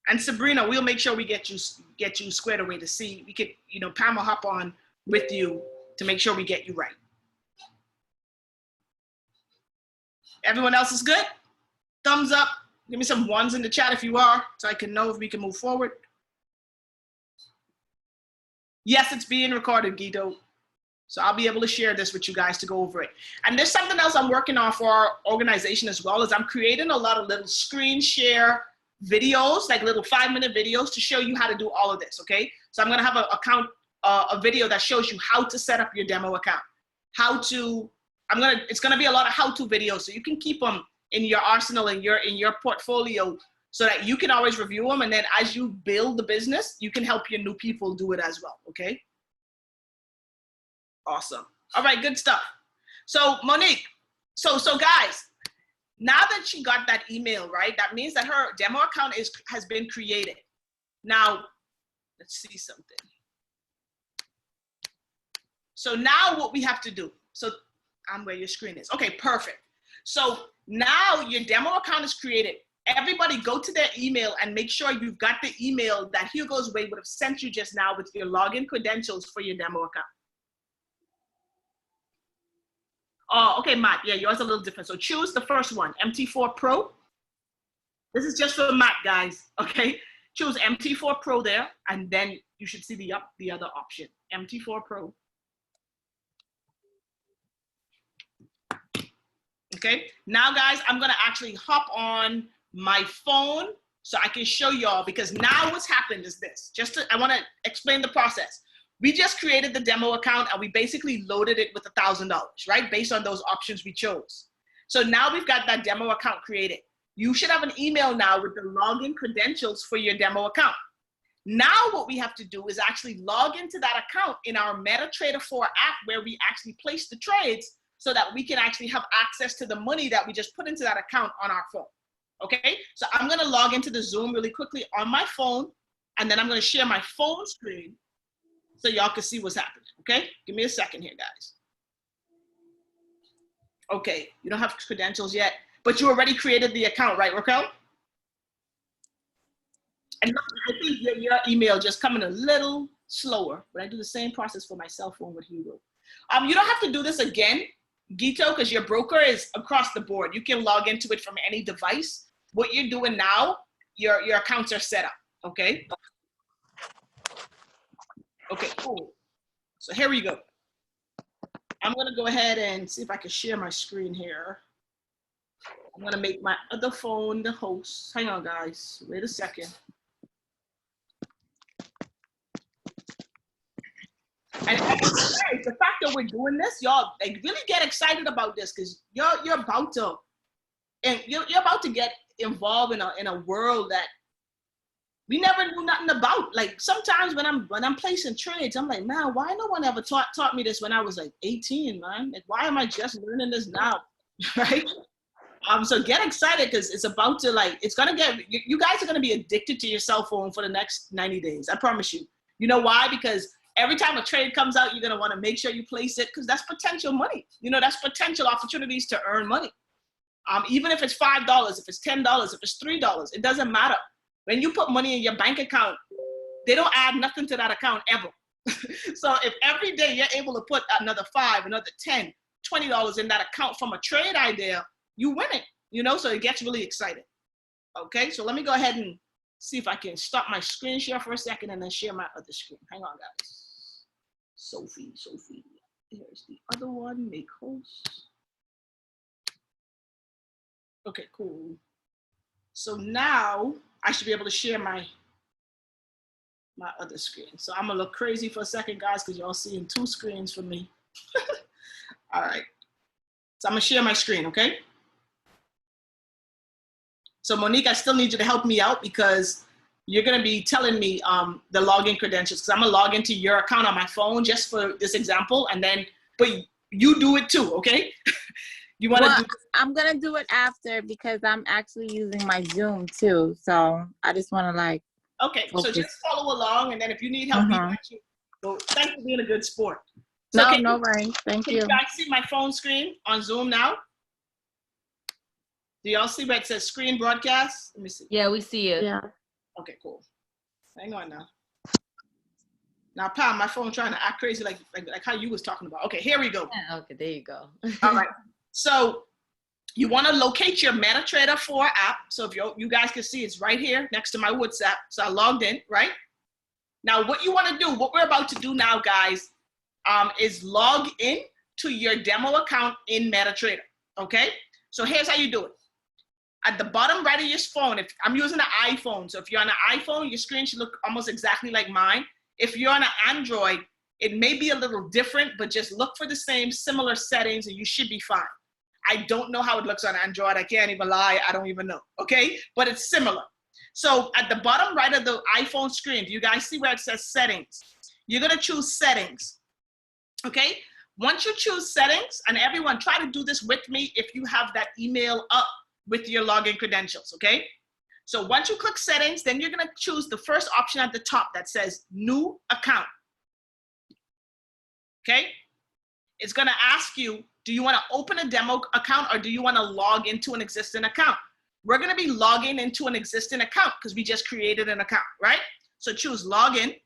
And Sabrina, we'll make sure we get you squared away to see. We could, Pam will hop on with you to make sure we get you right. Everyone else is good? Thumbs up. Give me some ones in the chat if you are, so I can know if we can move forward. Yes, it's being recorded, Guido. So I'll be able to share this with you guys to go over it. And there's something else I'm working on for our organization as well, is I'm creating a lot of little screen share videos, like little 5-minute videos to show you how to do all of this, okay? So I'm gonna have a video that shows you how to set up your demo account. It's gonna be a lot of how-to videos, so you can keep them in your arsenal, in your portfolio, so that you can always review them. And then as you build the business, you can help your new people do it as well, okay? Awesome. All right, good stuff. So Monique, so guys, now that she got that email, right, that means that her demo account has been created. Now, let's see something. So now what we have to do, so I'm where your screen is. Okay, perfect. So now your demo account is created. Everybody go to their email and make sure you've got the email that Hugo's Way would have sent you just now with your login credentials for your demo account. Oh, okay, Matt, yeah, yours is a little different. So choose the first one, MT4 Pro. This is just for Matt, guys, okay? Choose MT4 Pro there, and then you should see the other option, MT4 Pro. Okay, now guys, I'm gonna actually hop on my phone so I can show y'all, because now what's happened is this. I wanna explain the process. We just created the demo account and we basically loaded it with $1,000, right? Based on those options we chose. So now we've got that demo account created. You should have an email now with the login credentials for your demo account. Now what we have to do is actually log into that account in our Metatrader 4 app, where we actually place the trades so that we can actually have access to the money that we just put into that account on our phone. Okay, so I'm gonna log into the Zoom really quickly on my phone, and then I'm gonna share my phone screen so y'all can see what's happening, okay? Give me a second here, guys. Okay, you don't have credentials yet, but you already created the account, right, Raquel? And I think your email just coming a little slower, but I do the same process for my cell phone with Hugo. You don't have to do this again, Gito, because your broker is across the board. You can log into it from any device. What you're doing now, your accounts are set up, okay? Okay, cool. So here we go. I'm gonna go ahead and see if I can share my screen here. I'm gonna make my other phone the host. Hang on, guys, wait a second. And the fact that we're doing this, y'all, like, really get excited about this, because you're about to get involved in a world that we never knew nothing about. Like, sometimes when I'm placing trades, I'm like, man, why no one ever taught me this when I was like 18, man? Like, why am I just learning this now, right? So get excited, because it's about to, like, it's gonna get, you guys are gonna be addicted to your cell phone for the next 90 days. I promise you. You know why? Because every time a trade comes out, you're gonna wanna make sure you place it, because that's potential money. You know, that's potential opportunities to earn money. Even if it's $5, if it's $10, if it's $3, it doesn't matter. When you put money in your bank account, they don't add nothing to that account ever. So if every day you're able to put another $5, another $10, $20 in that account from a trade idea, you win it, you know, so it gets really exciting. Okay, so let me go ahead and see if I can stop my screen share for a second and then share my other screen. Hang on, guys. Sophie, here's the other one, make host. Okay, cool. So now I should be able to share my other screen. So I'm gonna look crazy for a second, guys, because y'all seeing 2 screens for me. All right. So I'm gonna share my screen, okay? So Monique, I still need you to help me out, because you're gonna be telling me the login credentials, because I'm gonna log into your account on my phone just for this example, and then, but you do it too, okay? You want to do? I'm gonna do it after, because I'm actually using my Zoom too. So I just want to, like. Okay, focus. So just follow along, and then if you need help, so thanks for being a good sport. So no worries. Thank you. Can you guys see my phone screen on Zoom now? Do y'all see where it says screen broadcast? Let me see. Yeah, we see it. Yeah. Okay, cool. Hang on now. Now, Pam, my phone trying to act crazy like how you was talking about. Okay, here we go. Yeah, okay, there you go. All right. So you want to locate your Metatrader 4 app. So if you guys can see, it's right here next to my WhatsApp. So I logged in, right? Now, what you want to do, what we're about to do now, guys, is log in to your demo account in Metatrader, okay? So here's how you do it. At the bottom right of your phone, if I'm using an iPhone, so if you're on an iPhone, your screen should look almost exactly like mine. If you're on an Android, it may be a little different, but just look for the same similar settings and you should be fine. I don't know how it looks on Android. I can't even lie. I don't even know, okay? But it's similar. So at the bottom right of the iPhone screen, do you guys see where it says settings? You're gonna choose settings, okay? Once you choose settings, and everyone try to do this with me if you have that email up with your login credentials, okay? So once you click settings, then you're gonna choose the first option at the top that says new account, okay? It's gonna ask you, do you wanna open a demo account or do you wanna log into an existing account? We're gonna be logging into an existing account because we just created an account, right? So choose login.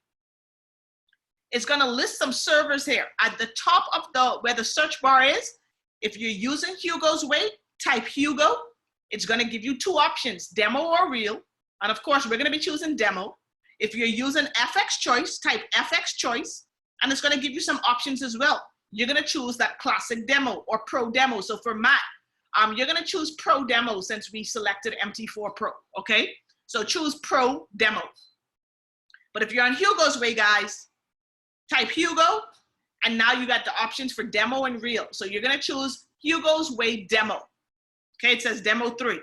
It's gonna list some servers here. At the top of where the search bar is, if you're using Hugo's Way, type Hugo. It's gonna give you two options, demo or real. And of course, we're gonna be choosing demo. If you're using FX choice, type FX choice, and it's gonna give you some options as well. You're gonna choose that classic demo or pro demo. So for Matt, you're gonna choose pro demo since we selected MT4 Pro, okay? So choose pro demo. But if you're on Hugo's Way, guys, type Hugo, and now you got the options for demo and real. So you're gonna choose Hugo's Way demo. Okay, it says demo 3.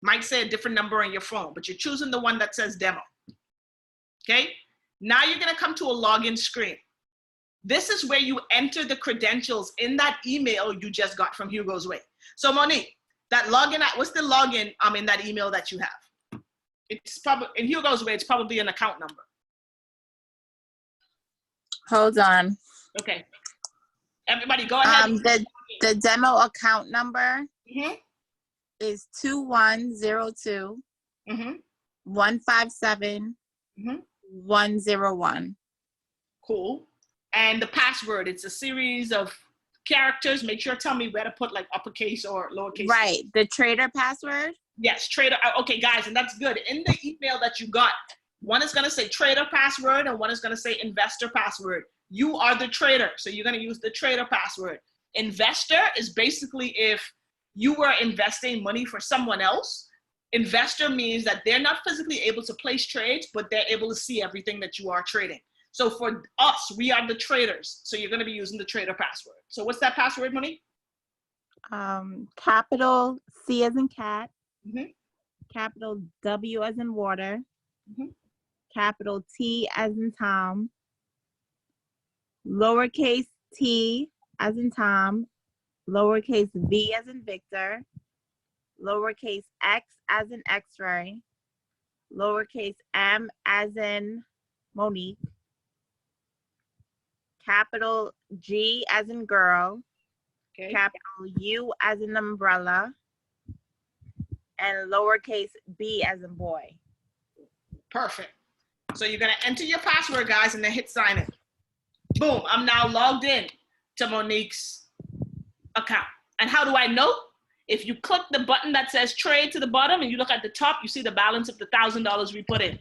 Might say a different number on your phone, but you're choosing the one that says demo. Okay, now you're gonna come to a login screen. This is where you enter the credentials in that email you just got from Hugo's Way. So Monique, that login, what's the login in that email that you have? It's probably, in Hugo's Way, it's probably an account number. Hold on. Okay. Everybody go ahead. The demo account number Mm-hmm. is 2102 Mm-hmm. 157 Mm-hmm. 101. Cool. And the password, it's a series of characters. Make sure to tell me where to put like uppercase or lowercase. Right. The trader password? Yes, trader. Okay, guys, and that's good. In the email that you got, one is going to say trader password and one is going to say investor password. You are the trader, so you're going to use the trader password. Investor is basically if you were investing money for someone else. Investor means that they're not physically able to place trades, but they're able to see everything that you are trading. So for us, we are the traders. So you're going to be using the trader password. So what's that password, Monique? Capital C as in cat. Mm-hmm. Capital W as in water. Mm-hmm. Capital T as in Tom. Lowercase t as in Tom. Lowercase v as in Victor. Lowercase x as in X-ray. Lowercase m as in Monique. Capital G as in girl. Okay. Capital U as in umbrella. And lowercase b as in boy. Perfect. So you're going to enter your password, guys, and then hit sign in. Boom, I'm now logged in to Monique's account. And how do I know? If you click the button that says trade to the bottom and you look at the top, you see the balance of the $1,000 we put in.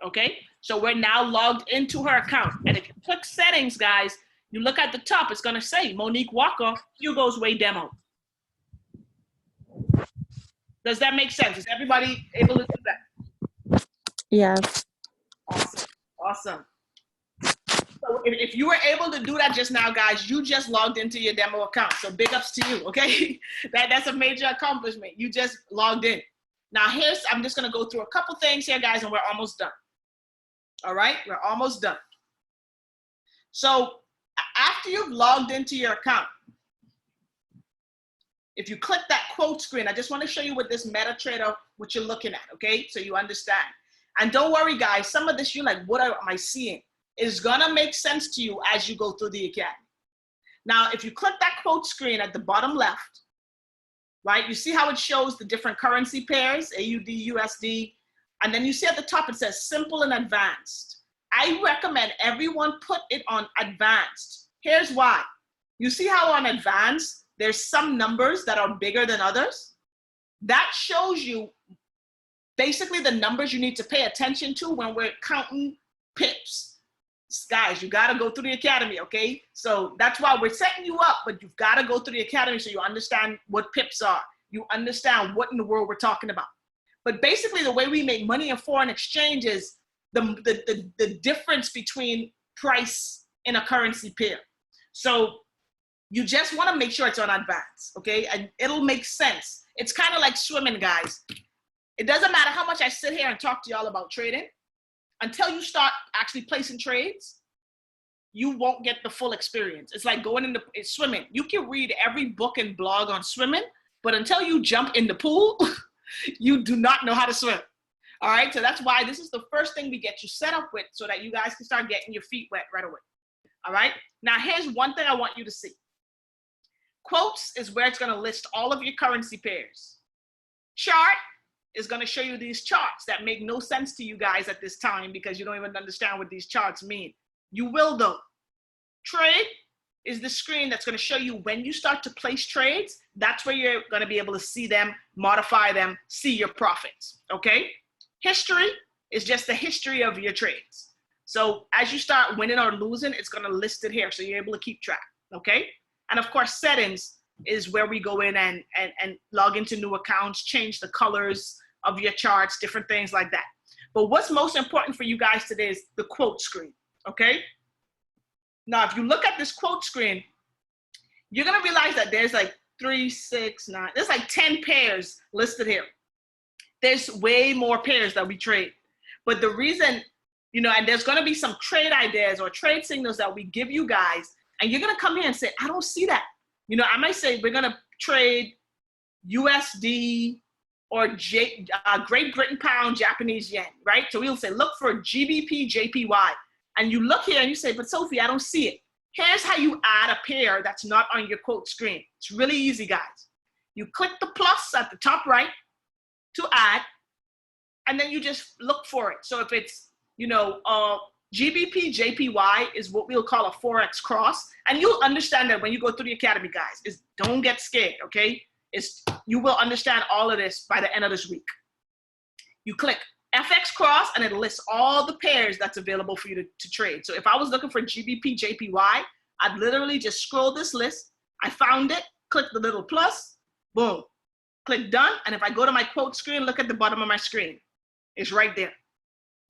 Okay, so we're now logged into her account. And if you click settings, guys, you look at the top, it's gonna say Monique Walker, Hugo's Way demo. Does that make sense? Is everybody able to do that? Yes. Awesome, awesome. So if you were able to do that just now, guys, you just logged into your demo account. So big ups to you, okay? That's a major accomplishment. You just logged in. Now I'm just gonna go through a couple things here, guys, and we're almost done. All right, we're almost done. So after you've logged into your account, if you click that quote screen, I just want to show you what this Metatrader, what you're looking at, okay? So you understand. And don't worry, guys, some of this you're like, what am I seeing? It's gonna make sense to you as you go through the Academy. Now, if you click that quote screen at the bottom left, right, you see how it shows the different currency pairs, AUD, USD, and then you see at the top it says simple and advanced. I recommend everyone put it on advanced. Here's why. You see how on advanced, there's some numbers that are bigger than others? That shows you basically the numbers you need to pay attention to when we're counting pips. Guys, you got to go through the academy, okay? So that's why we're setting you up, but you've got to go through the academy so you understand what pips are. You understand what in the world we're talking about. But basically the way we make money in foreign exchange is the difference between price in a currency pair. So you just want to make sure it's on advance, okay? And it'll make sense. It's kind of like swimming, guys. It doesn't matter how much I sit here and talk to y'all about trading. Until you start actually placing trades, you won't get the full experience. It's like going into swimming. You can read every book and blog on swimming, but until you jump in the pool, you do not know how to swim. All right, so that's why this is the first thing we get you set up with so that you guys can start getting your feet wet right away. All right, now here's one thing I want you to see. Quotes is where it's going to list all of your currency pairs. Chart is going to show you these charts that make no sense to you guys at this time because you don't even understand what these charts mean. You will though. Trade is the screen that's going to show you when you start to place trades. That's where you're going to be able to see them, modify them, see your profits, okay? History is just the history of your trades. So as you start winning or losing, it's going to list it here so you're able to keep track, okay? And of course, settings is where we go in and log into new accounts, change the colors of your charts, different things like that. But what's most important for you guys today is the quote screen, okay? Now, if you look at this quote screen, you're gonna realize that there's like 3, 6, 9, there's like 10 pairs listed here. There's way more pairs that we trade. But the reason, you know, and there's gonna be some trade ideas or trade signals that we give you guys, and you're gonna come here and say, I don't see that. You know, I might say we're gonna trade USD or Great Britain pound, Japanese yen, right? So we'll say, look for GBP, JPY. And you look here and you say, but Sophie, I don't see it. Here's how you add a pair that's not on your quote screen. It's really easy, guys. You click the plus at the top right to add, and then you just look for it. So if it's, you know, GBP, JPY is what we'll call a Forex cross. And you'll understand that when you go through the academy, guys. Is don't get scared, okay? You will understand all of this by the end of this week. You click FX cross and it lists all the pairs that's available for you to trade. So if I was looking for GBP, JPY, I'd literally just scroll this list. I found it, click the little plus, boom, click done. And if I go to my quote screen, look at the bottom of my screen. It's right there.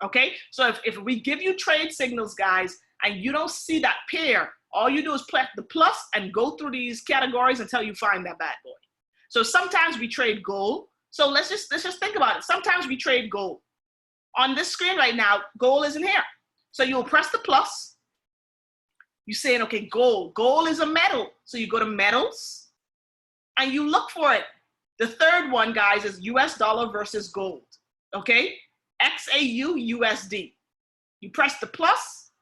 Okay, so if we give you trade signals, guys, and you don't see that pair, all you do is click the plus and go through these categories until you find that bad boy. So sometimes we trade gold. So let's just think about it. Sometimes we trade gold. On this screen right now, gold isn't here. So you'll press the plus. You're saying, okay, gold. Gold is a metal. So you go to metals and you look for it. The third one, guys, is US dollar versus gold. Okay? XAU USD. You press the plus.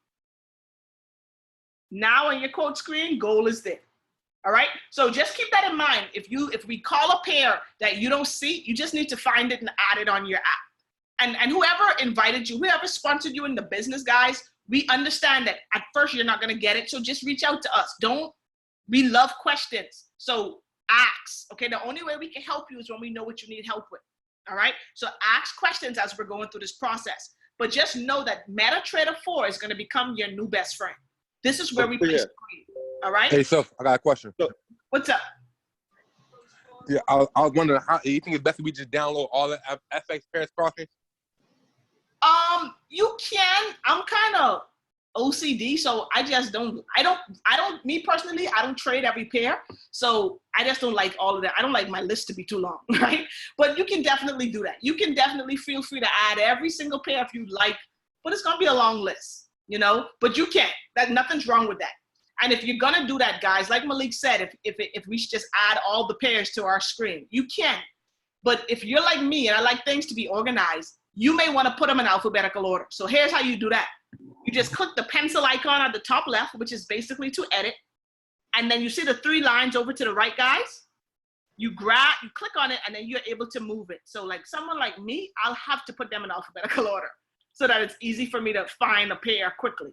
Now on your quote screen, gold is there. All right. So just keep that in mind. If we call a pair that you don't see, you just need to find it and add it on your app. And whoever invited you, whoever sponsored you in the business, guys, we understand that at first you're not going to get it. So just reach out to us. We love questions. So ask. Okay. The only way we can help you is when we know what you need help with. All right. So ask questions as we're going through this process. But just know that Metatrader 4 is going to become your new best friend. This is where we place trade. All right. Hey, Soph, I got a question. What's up? Yeah, I was wondering, how you think it's best if we just download all the FX pairs crossings? You can. I'm kind of OCD, so me personally, I don't trade every pair. So I just don't like all of that. I don't like my list to be too long, right? But you can definitely do that. You can definitely feel free to add every single pair if you like, but it's going to be a long list, you know, but you can. Nothing's wrong with that. And if you're going to do that, guys, like Malik said, if we should just add all the pairs to our screen, you can. But if you're like me and I like things to be organized, you may want to put them in alphabetical order. So here's how you do that. You just click the pencil icon at the top left, which is basically to edit. And then you see the 3 lines over to the right, guys. You click on it, and then you're able to move it. So like someone like me, I'll have to put them in alphabetical order so that it's easy for me to find a pair quickly.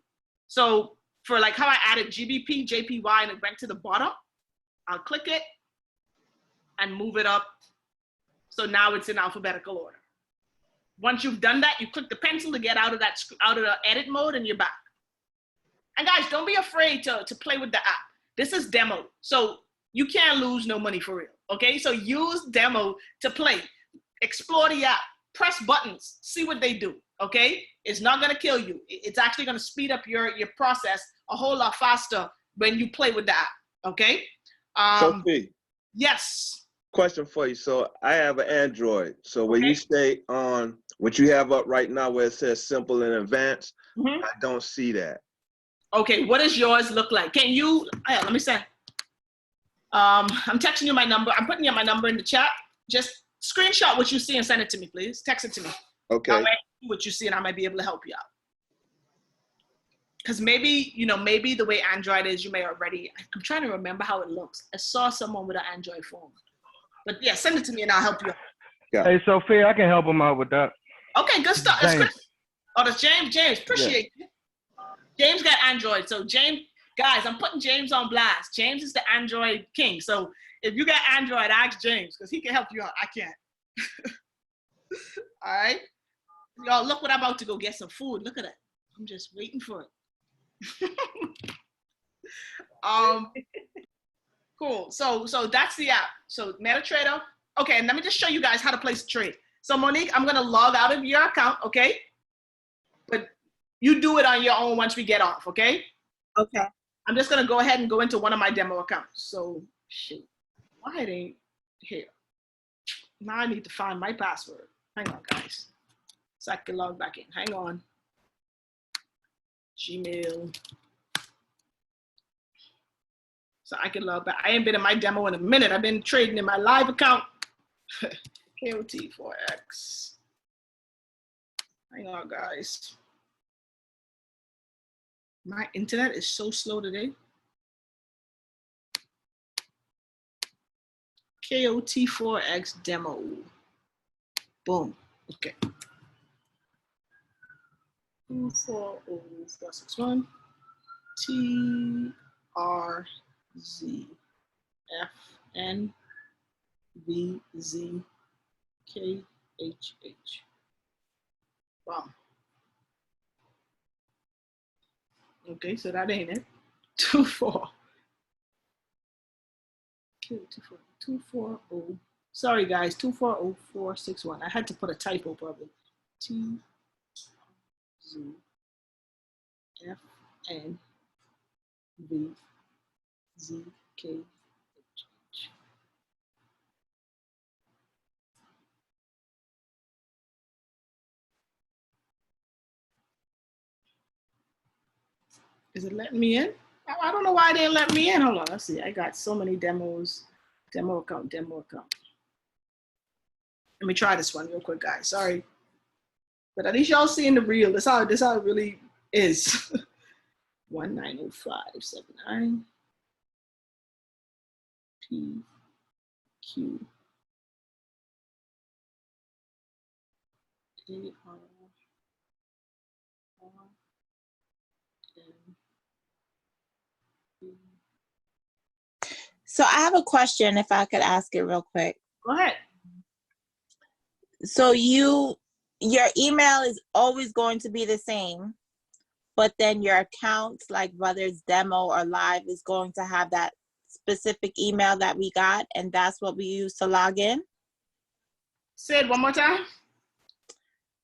So for like how I added GBP, JPY, and it went to the bottom, I'll click it and move it up. So now it's in alphabetical order. Once you've done that, you click the pencil to get out of the edit mode, and you're back. And guys, don't be afraid to play with the app. This is demo, so you can't lose no money for real, okay? So use demo to play. Explore the app, press buttons, see what they do, okay? It's not gonna kill you. It's actually gonna speed up your process a whole lot faster when you play with the app, okay? Sophie. Yes. Question for you. So I have an Android. So when you stay on what you have up right now where it says simple and advanced, I don't see that. Okay, what does yours look like? Can you, let me say, I'm texting you my number. I'm putting you my number in the chat. Just screenshot what you see and send it to me, please. Text it to me. Okay. I might see what you see and I might be able to help you out. Because maybe, maybe the way Android is, you may already, I'm trying to remember how it looks. I saw someone with an Android phone. But yeah, send it to me and I'll help you out. Yeah. Hey, Sophia, I can help him out with that. Okay, good stuff. That's James. good. Oh, that's James. James, appreciate you. James got Android. So James, guys, I'm putting James on blast. James is the Android king. So if you got Android, ask James because he can help you out. I can't. All right. Y'all, look what I'm about to go get some food. Look at that. I'm just waiting for it. Cool. So that's the app. So Metatrader. Okay, and let me just show you guys how to place a trade. So Monique, I'm gonna log out of your account, okay? But you do it on your own once we get off, okay? Okay. I'm just gonna go ahead and go into one of my demo accounts. So shoot, why it ain't here? Now I need to find my password. Hang on, guys. So I can log back in. Hang on. Gmail. So I can log back. I ain't been in my demo in a minute. I've been trading in my live account. KOT Forex. Hang on, guys. My internet is so slow today. KOT Forex demo. Boom. Okay. 240461 TRZFNVZKHH. Wow. Okay, so that ain't it. 24. 240. Sorry guys, 240461. I had to put a typo probably. TZFNVZKHH. Is it letting me in? I don't know why they didn't let me in. Hold on, let's see. I got so many demos. Demo account. Let me try this one real quick, guys. Sorry. But at least y'all seeing the real. This how it really is. 190579 PQ AR. So I have a question, if I could ask it real quick. Go ahead. So your email is always going to be the same, but then your accounts, like whether it's demo or live, is going to have that specific email that we got, and that's what we use to log in? Say it one more time.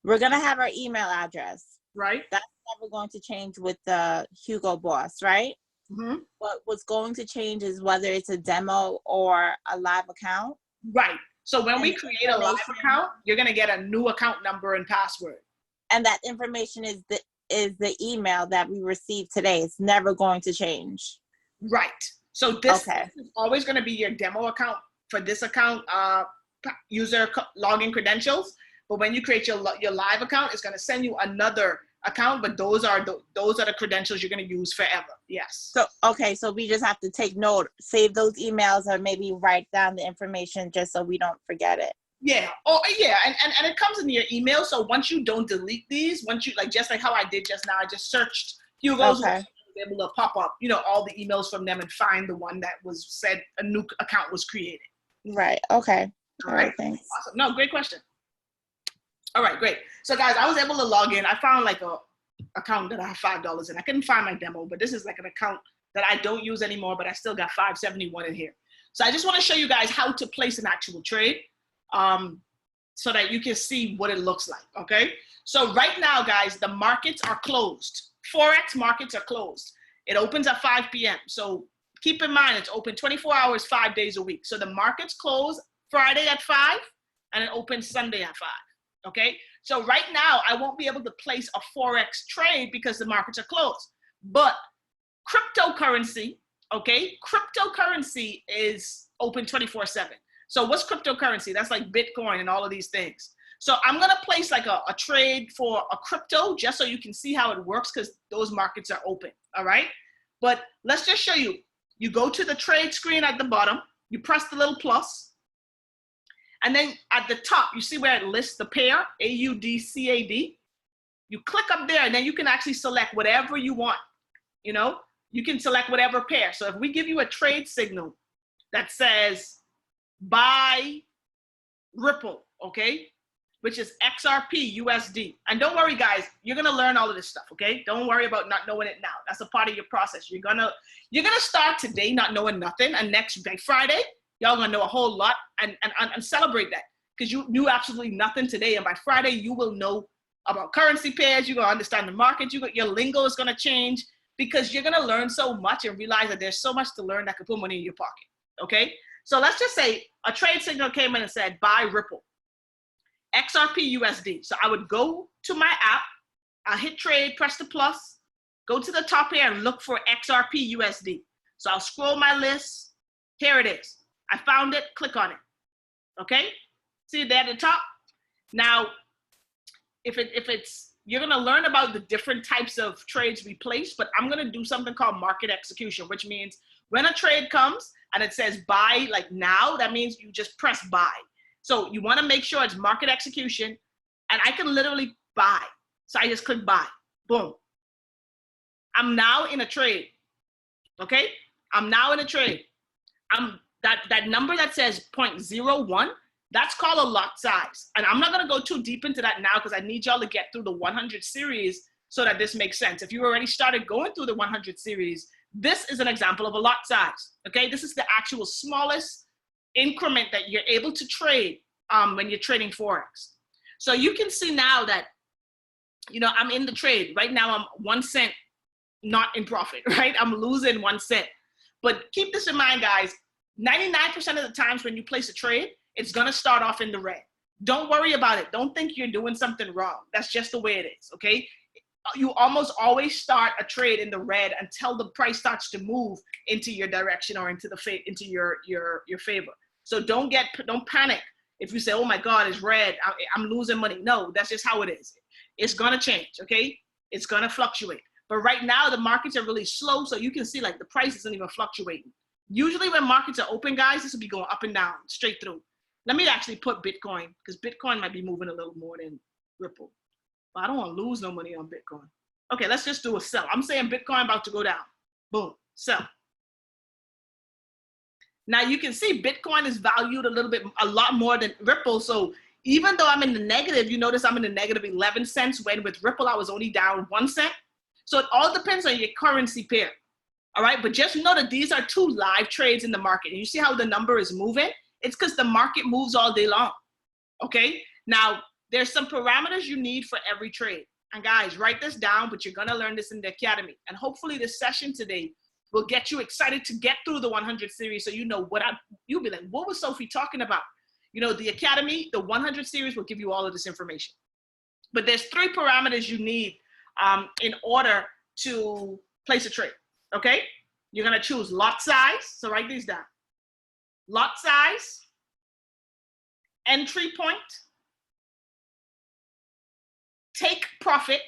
We're going to have our email address. Right. That's never going to change with the Hugo Boss, right? Mm-hmm. What's going to change is whether it's a demo or a live account. Right. So when we create a live account, you're going to get a new account number and password. And that information is the email that we received today. It's never going to change. Right. So this is always going to be your demo account for this account, user login credentials. But when you create your live account, it's going to send you another account, but those are the credentials you're going to use forever. Yes. So we just have to take note, save those emails, or maybe write down the information just so we don't forget it. Yeah. Oh yeah. And it comes in your email. So once you don't delete these, once you just like how I did just now, I just searched Hugo's, able to pop up, all the emails from them and find the one that was said a new account was created. Right. Okay. All right. Thanks. Awesome. No, great question. All right, great. So guys, I was able to log in. I found like a account that I have $5 in. I couldn't find my demo, but this is like an account that I don't use anymore, but I still got $571 in here. So I just want to show you guys how to place an actual trade so that you can see what it looks like, okay? So right now, guys, the markets are closed. Forex markets are closed. It opens at 5 p.m. So keep in mind, it's open 24 hours, 5 days a week. So the markets close Friday at 5 and it opens Sunday at 5, okay? So right now, I won't be able to place a Forex trade because the markets are closed. But cryptocurrency, okay? Cryptocurrency is open 24/7. So what's cryptocurrency? That's like Bitcoin and all of these things. So I'm gonna place like a trade for a crypto just so you can see how it works because those markets are open, all right? But let's just show you. You go to the trade screen at the bottom, you press the little plus, and then at the top, you see where it lists the pair, AUDCAD. You click up there and then you can actually select whatever you want, you know? You can select whatever pair. So if we give you a trade signal that says buy Ripple, okay? Which is XRP USD. And don't worry, guys, you're gonna learn all of this stuff, okay? Don't worry about not knowing it now. That's a part of your process. You're gonna start today not knowing nothing, and next Friday, y'all gonna know a whole lot and celebrate that because you knew absolutely nothing today, and by Friday you will know about currency pairs. You're gonna understand the market. Your lingo is gonna change because you're gonna learn so much and realize that there's so much to learn that could put money in your pocket. Okay, so let's just say a trade signal came in and said buy Ripple, XRP USD. So I would go to my app, I'll hit trade, press the plus, go to the top here and look for XRP USD. So I'll scroll my list. Here it is. I found it, click on it, okay? See there at the top? Now, you're gonna learn about the different types of trades we place, but I'm gonna do something called market execution, which means when a trade comes and it says buy like now, that means you just press buy. So you wanna make sure it's market execution, and I can literally buy. So I just click buy, boom. I'm now in a trade, okay? I'm now in a trade. That number that says 0.01, that's called a lot size. And I'm not gonna go too deep into that now because I need y'all to get through the 100 series so that this makes sense. If you already started going through the 100 series, this is an example of a lot size, okay? This is the actual smallest increment that you're able to trade when you're trading Forex. So you can see now that, you know, I'm in the trade. Right now I'm 1 cent not in profit, right? I'm losing 1 cent. But keep this in mind, guys, 99% of the times when you place a trade, it's gonna start off in the red. Don't worry about it. Don't think you're doing something wrong. That's just the way it is, okay? You almost always start a trade in the red until the price starts to move into your direction or into your favor. So don't panic if you say, oh my God, it's red, I'm losing money. No, that's just how it is. It's gonna change, okay? It's gonna fluctuate. But right now the markets are really slow, so you can see like the price isn't even fluctuating. Usually when markets are open, guys, this will be going up and down, straight through. Let me actually put Bitcoin, because Bitcoin might be moving a little more than Ripple. But I don't want to lose no money on Bitcoin. Okay, let's just do a sell. I'm saying Bitcoin about to go down. Boom, sell. Now you can see Bitcoin is valued a lot more than Ripple. So even though I'm in the negative, you notice I'm in the negative 11 cents when with Ripple I was only down 1 cent. So it all depends on your currency pair. All right, but just know that these are 2 live trades in the market. And you see how the number is moving? It's because the market moves all day long, okay? Now, there's some parameters you need for every trade. And guys, write this down, but you're gonna learn this in the Academy. And hopefully this session today will get you excited to get through the 100 series so you know you'll be like, what was Sophie talking about? You know, the Academy, the 100 series will give you all of this information. But there's 3 parameters you need in order to place a trade, okay? You're gonna choose lot size, so write these down. Lot size, entry point, take profit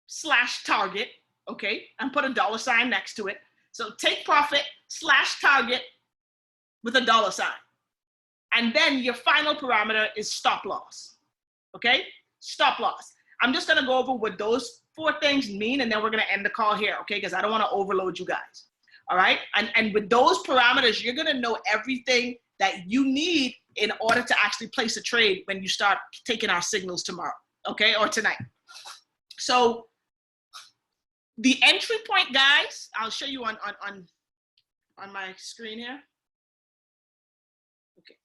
/ target, okay? And put a $ next to it. So take profit / target with a $. And then your final parameter is stop loss, okay? Stop loss. I'm just gonna go over what those 4 things mean, and then we're gonna end the call here, okay? Because I don't wanna overload you guys, all right? And with those parameters, you're gonna know everything that you need in order to actually place a trade when you start taking our signals tomorrow, okay, or tonight. So the entry point, guys, I'll show you on my screen here. Okay.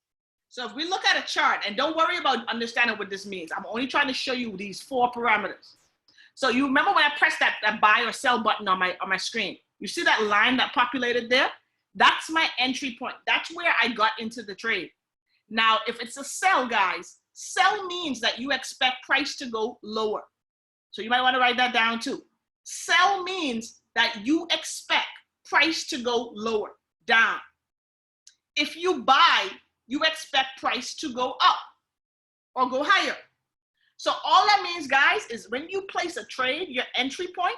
So if we look at a chart, and don't worry about understanding what this means. I'm only trying to show you these 4 parameters. So you remember when I pressed that buy or sell button on my screen? You see that line that populated there? That's my entry point. That's where I got into the trade. Now, if it's a sell, guys, sell means that you expect price to go lower. So you might want to write that down too. Sell means that you expect price to go lower, down. If you buy, you expect price to go up or go higher. So all that means, guys, is when you place a trade, your entry point,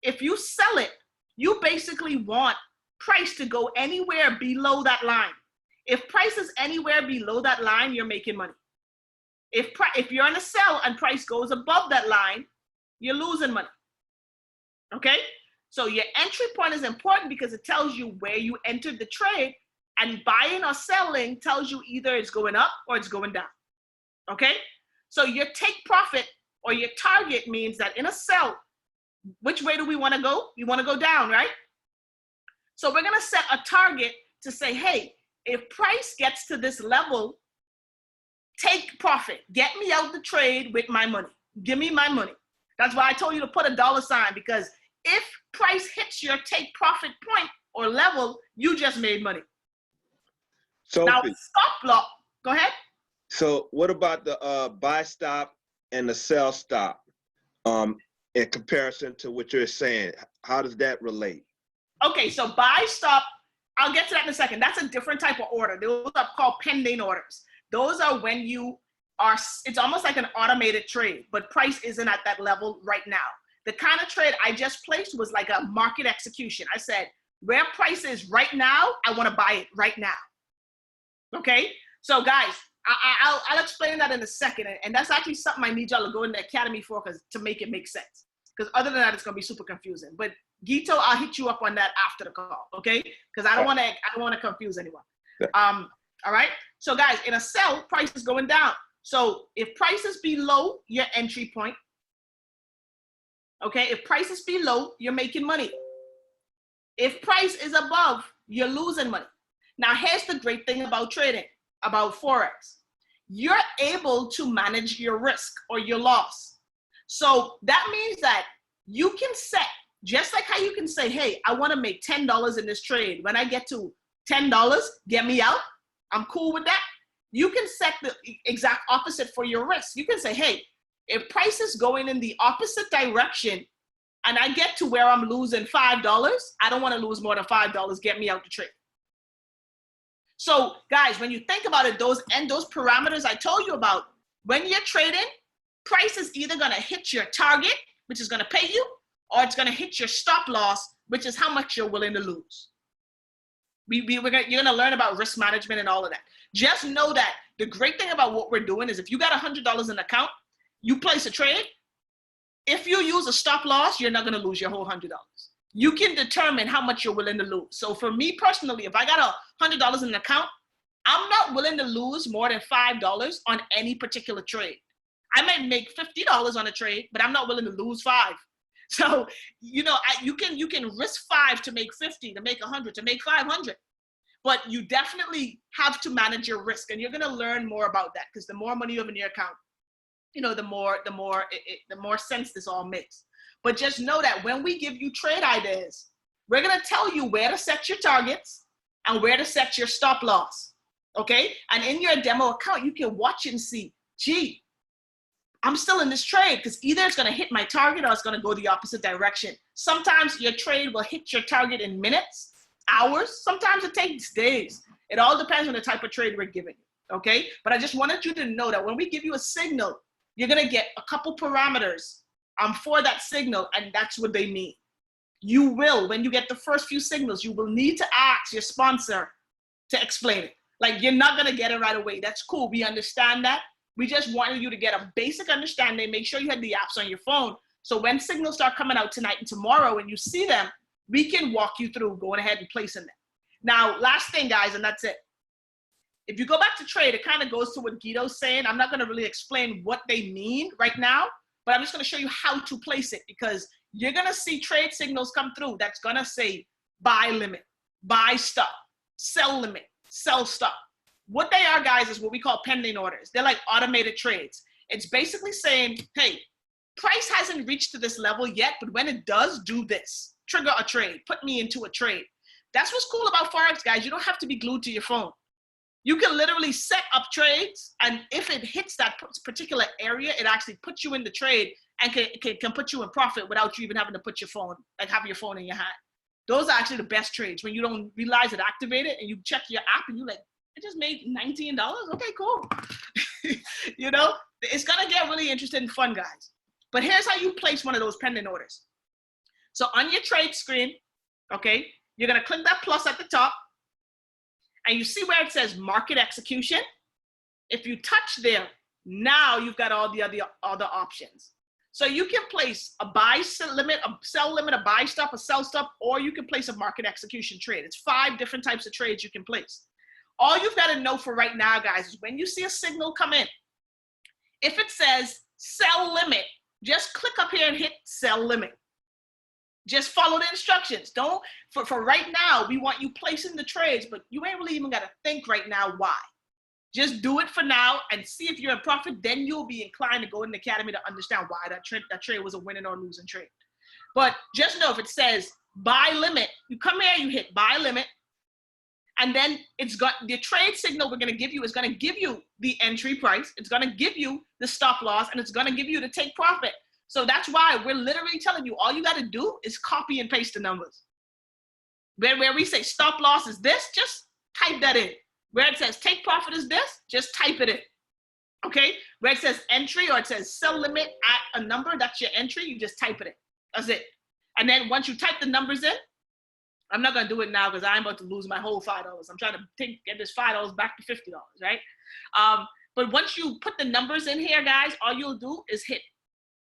if you sell it, you basically want price to go anywhere below that line. If price is anywhere below that line, you're making money. If you're in a sell and price goes above that line, you're losing money. Okay? So your entry point is important because it tells you where you entered the trade, and buying or selling tells you either it's going up or it's going down. Okay? So your take profit or your target means that in a sell, which way do we want to go? We want to go down, right? So we're going to set a target to say, hey, if price gets to this level, take profit. Get me out the trade with my money. Give me my money. That's why I told you to put a $sign, because if price hits your take profit point or level, you just made money. So now, stop loss, go ahead. So what about the buy stop and the sell stop in comparison to what you're saying? How does that relate? Okay, so buy stop, I'll get to that in a second. That's a different type of order. Those are called pending orders. Those are when you are, it's almost like an automated trade, but price isn't at that level right now. The kind of trade I just placed was like a market execution. I said, where price is right now, I want to buy it right now. Okay, so guys, I'll explain that in a second, and that's actually something I need y'all to go in the academy for, to make it make sense. Because other than that, it's gonna be super confusing. But Gito, I'll hit you up on that after the call, okay? Because I don't want to confuse anyone. All right. So guys, in a sell, price is going down. So if price is below your entry point, okay, if price is below, you're making money. If price is above, you're losing money. Now, here's the great thing about trading, about Forex. You're able to manage your risk or your loss. So that means that you can set, just like how you can say, hey, I want to make $10 in this trade. When I get to $10, get me out. I'm cool with that. You can set the exact opposite for your risk. You can say, hey, if price is going in the opposite direction and I get to where I'm losing $5, I don't want to lose more than $5. Get me out the trade. So guys, when you think about it, those parameters I told you about, when you're trading, price is either going to hit your target, which is going to pay you, or it's going to hit your stop loss, which is how much you're willing to lose. You're going to learn about risk management and all of that. Just know that the great thing about what we're doing is if you got $100 in the account, you place a trade. If you use a stop loss, you're not going to lose your whole $100. You can determine how much you're willing to lose. So for me personally, if I got $100 in an account, I'm not willing to lose more than $5 on any particular trade. I might make $50 on a trade, but I'm not willing to lose $5. So, you know, you can risk 5 to make 50, to make 100, to make 500. But you definitely have to manage your risk, and you're going to learn more about that, because the more money you have in your account, you know, the more sense this all makes. But just know that when we give you trade ideas, we're going to tell you where to set your targets and where to set your stop loss. Okay? And in your demo account, you can watch and see, gee, I'm still in this trade, because either it's going to hit my target or it's going to go the opposite direction. Sometimes your trade will hit your target in minutes, hours. Sometimes it takes days. It all depends on the type of trade we're giving you. Okay? But I just wanted you to know that when we give you a signal, you're going to get a couple parameters for that signal, and that's what they mean. You will, when you get the first few signals, you will need to ask your sponsor to explain it. Like, you're not going to get it right away. That's cool. We understand that. We just wanted you to get a basic understanding. Make sure you have the apps on your phone. So when signals start coming out tonight and tomorrow and you see them, we can walk you through going ahead and placing them. Now, last thing, guys, and that's it. If you go back to trade, it kind of goes to what Guido's saying. I'm not going to really explain what they mean right now, but I'm just going to show you how to place it, because you're going to see trade signals come through that's going to say buy limit, buy stop, sell limit, sell stop. What they are, guys, is what we call pending orders. They're like automated trades. It's basically saying, hey, price hasn't reached to this level yet, but when it does, do this. Trigger a trade. Put me into a trade. That's what's cool about Forex, guys. You don't have to be glued to your phone. You can literally set up trades, and if it hits that particular area, it actually puts you in the trade and can put you in profit without you even having to put your phone, like have your phone in your hand. Those are actually the best trades, when you don't realize it activated and you check your app and you're like, I just made $19. Okay, cool. You know, it's gonna get really interesting and fun, guys. But here's how you place one of those pending orders. So on your trade screen, okay, you're gonna click that plus at the top, and you see where it says market execution. If you touch there, now you've got all the other options. So you can place a buy limit, a sell limit, a buy stop, a sell stop, or you can place a market execution trade. It's 5 different types of trades you can place. All you've got to know for right now, guys, is when you see a signal come in, if it says sell limit, just click up here and hit sell limit. Just follow the instructions. Don't, for right now, we want you placing the trades, but you ain't really even got to think right now why. Just do it for now and see if you're in profit. Then you'll be inclined to go in the academy to understand why that trade was a winning or losing trade. But just know if it says buy limit, you come here, you hit buy limit, and then it's got the trade signal we're going to give you is going to give you the entry price. It's going to give you the stop loss, and it's going to give you the take profit. So that's why we're literally telling you all you got to do is copy and paste the numbers. Where we say stop loss is this, just type that in. Where it says take profit is this, just type it in. Okay? Where it says entry or it says sell limit at a number, that's your entry, you just type it in. That's it. And then once you type the numbers in, I'm not going to do it now because I'm about to lose my whole $5. I'm trying to get this $5 back to $50, right? But once you put the numbers in here, guys, all you'll do is hit.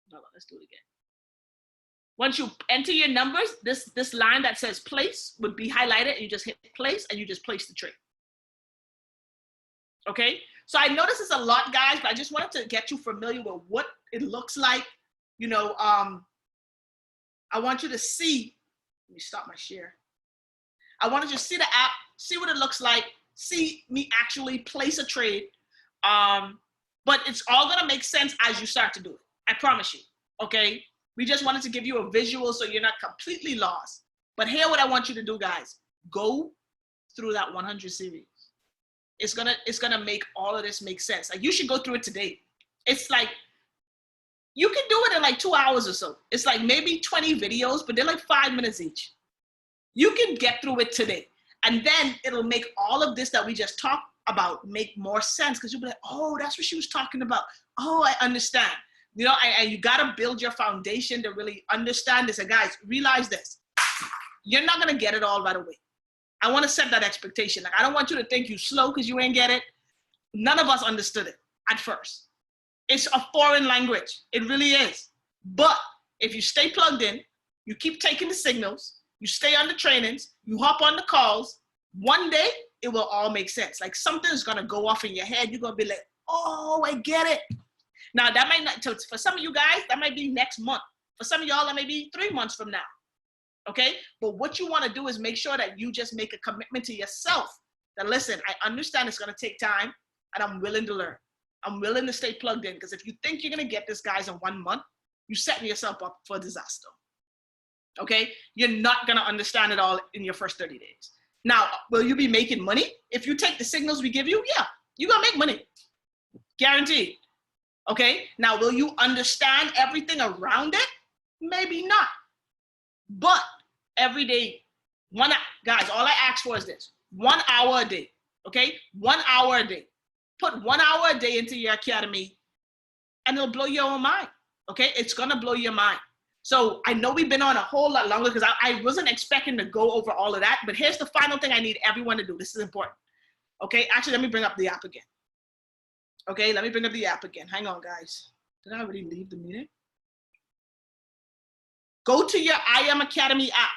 Hold on, let's do it again. Once you enter your numbers, this line that says place would be highlighted, and you just hit place, and you just place the trade. Okay? So I know this is a lot, guys, but I just wanted to get you familiar with what it looks like. You know, I want you to see. Let me stop my share. I want you to see the app, see what it looks like, see me actually place a trade. But it's all going to make sense as you start to do it. I promise you. Okay? We just wanted to give you a visual so you're not completely lost. But here what I want you to do, guys. Go through that 100 series. It's gonna make all of this make sense. Like, you should go through it today. It's like, you can do it in like 2 hours or so. It's like maybe 20 videos, but they're like 5 minutes each. You can get through it today. And then it'll make all of this that we just talked about make more sense, because you'll be like, oh, that's what she was talking about. Oh, I understand. You know, you gotta build your foundation to really understand this. And guys, realize this. You're not gonna get it all right away. I wanna set that expectation. Like, I don't want you to think you're slow because you ain't get it. None of us understood it at first. It's a foreign language. It really is. But if you stay plugged in, you keep taking the signals, you stay on the trainings, you hop on the calls, one day it will all make sense. Like, something's gonna go off in your head. You're gonna be like, oh, I get it. Now, that might not, for some of you guys, that might be next month. For some of y'all, that may be 3 months from now. Okay? But what you want to do is make sure that you just make a commitment to yourself that, listen, I understand it's going to take time, and I'm willing to learn. I'm willing to stay plugged in, because if you think you're going to get this, guys, in 1 month, you're setting yourself up for a disaster. Okay? You're not going to understand it all in your first 30 days. Now, will you be making money? If you take the signals we give you, yeah, you're going to make money. Guaranteed. Okay? Now, will you understand everything around it? Maybe not. But every day, guys, all I ask for is this. 1 hour a day. Okay? 1 hour a day. Put 1 hour a day into your academy, and it'll blow your own mind. Okay? It's going to blow your mind. So I know we've been on a whole lot longer because I wasn't expecting to go over all of that. But here's the final thing I need everyone to do. This is important. Okay? Actually, let me bring up the app again. Okay, let me bring up the app again. Hang on, guys. Did I already leave the meeting? Go to your I Am Academy app.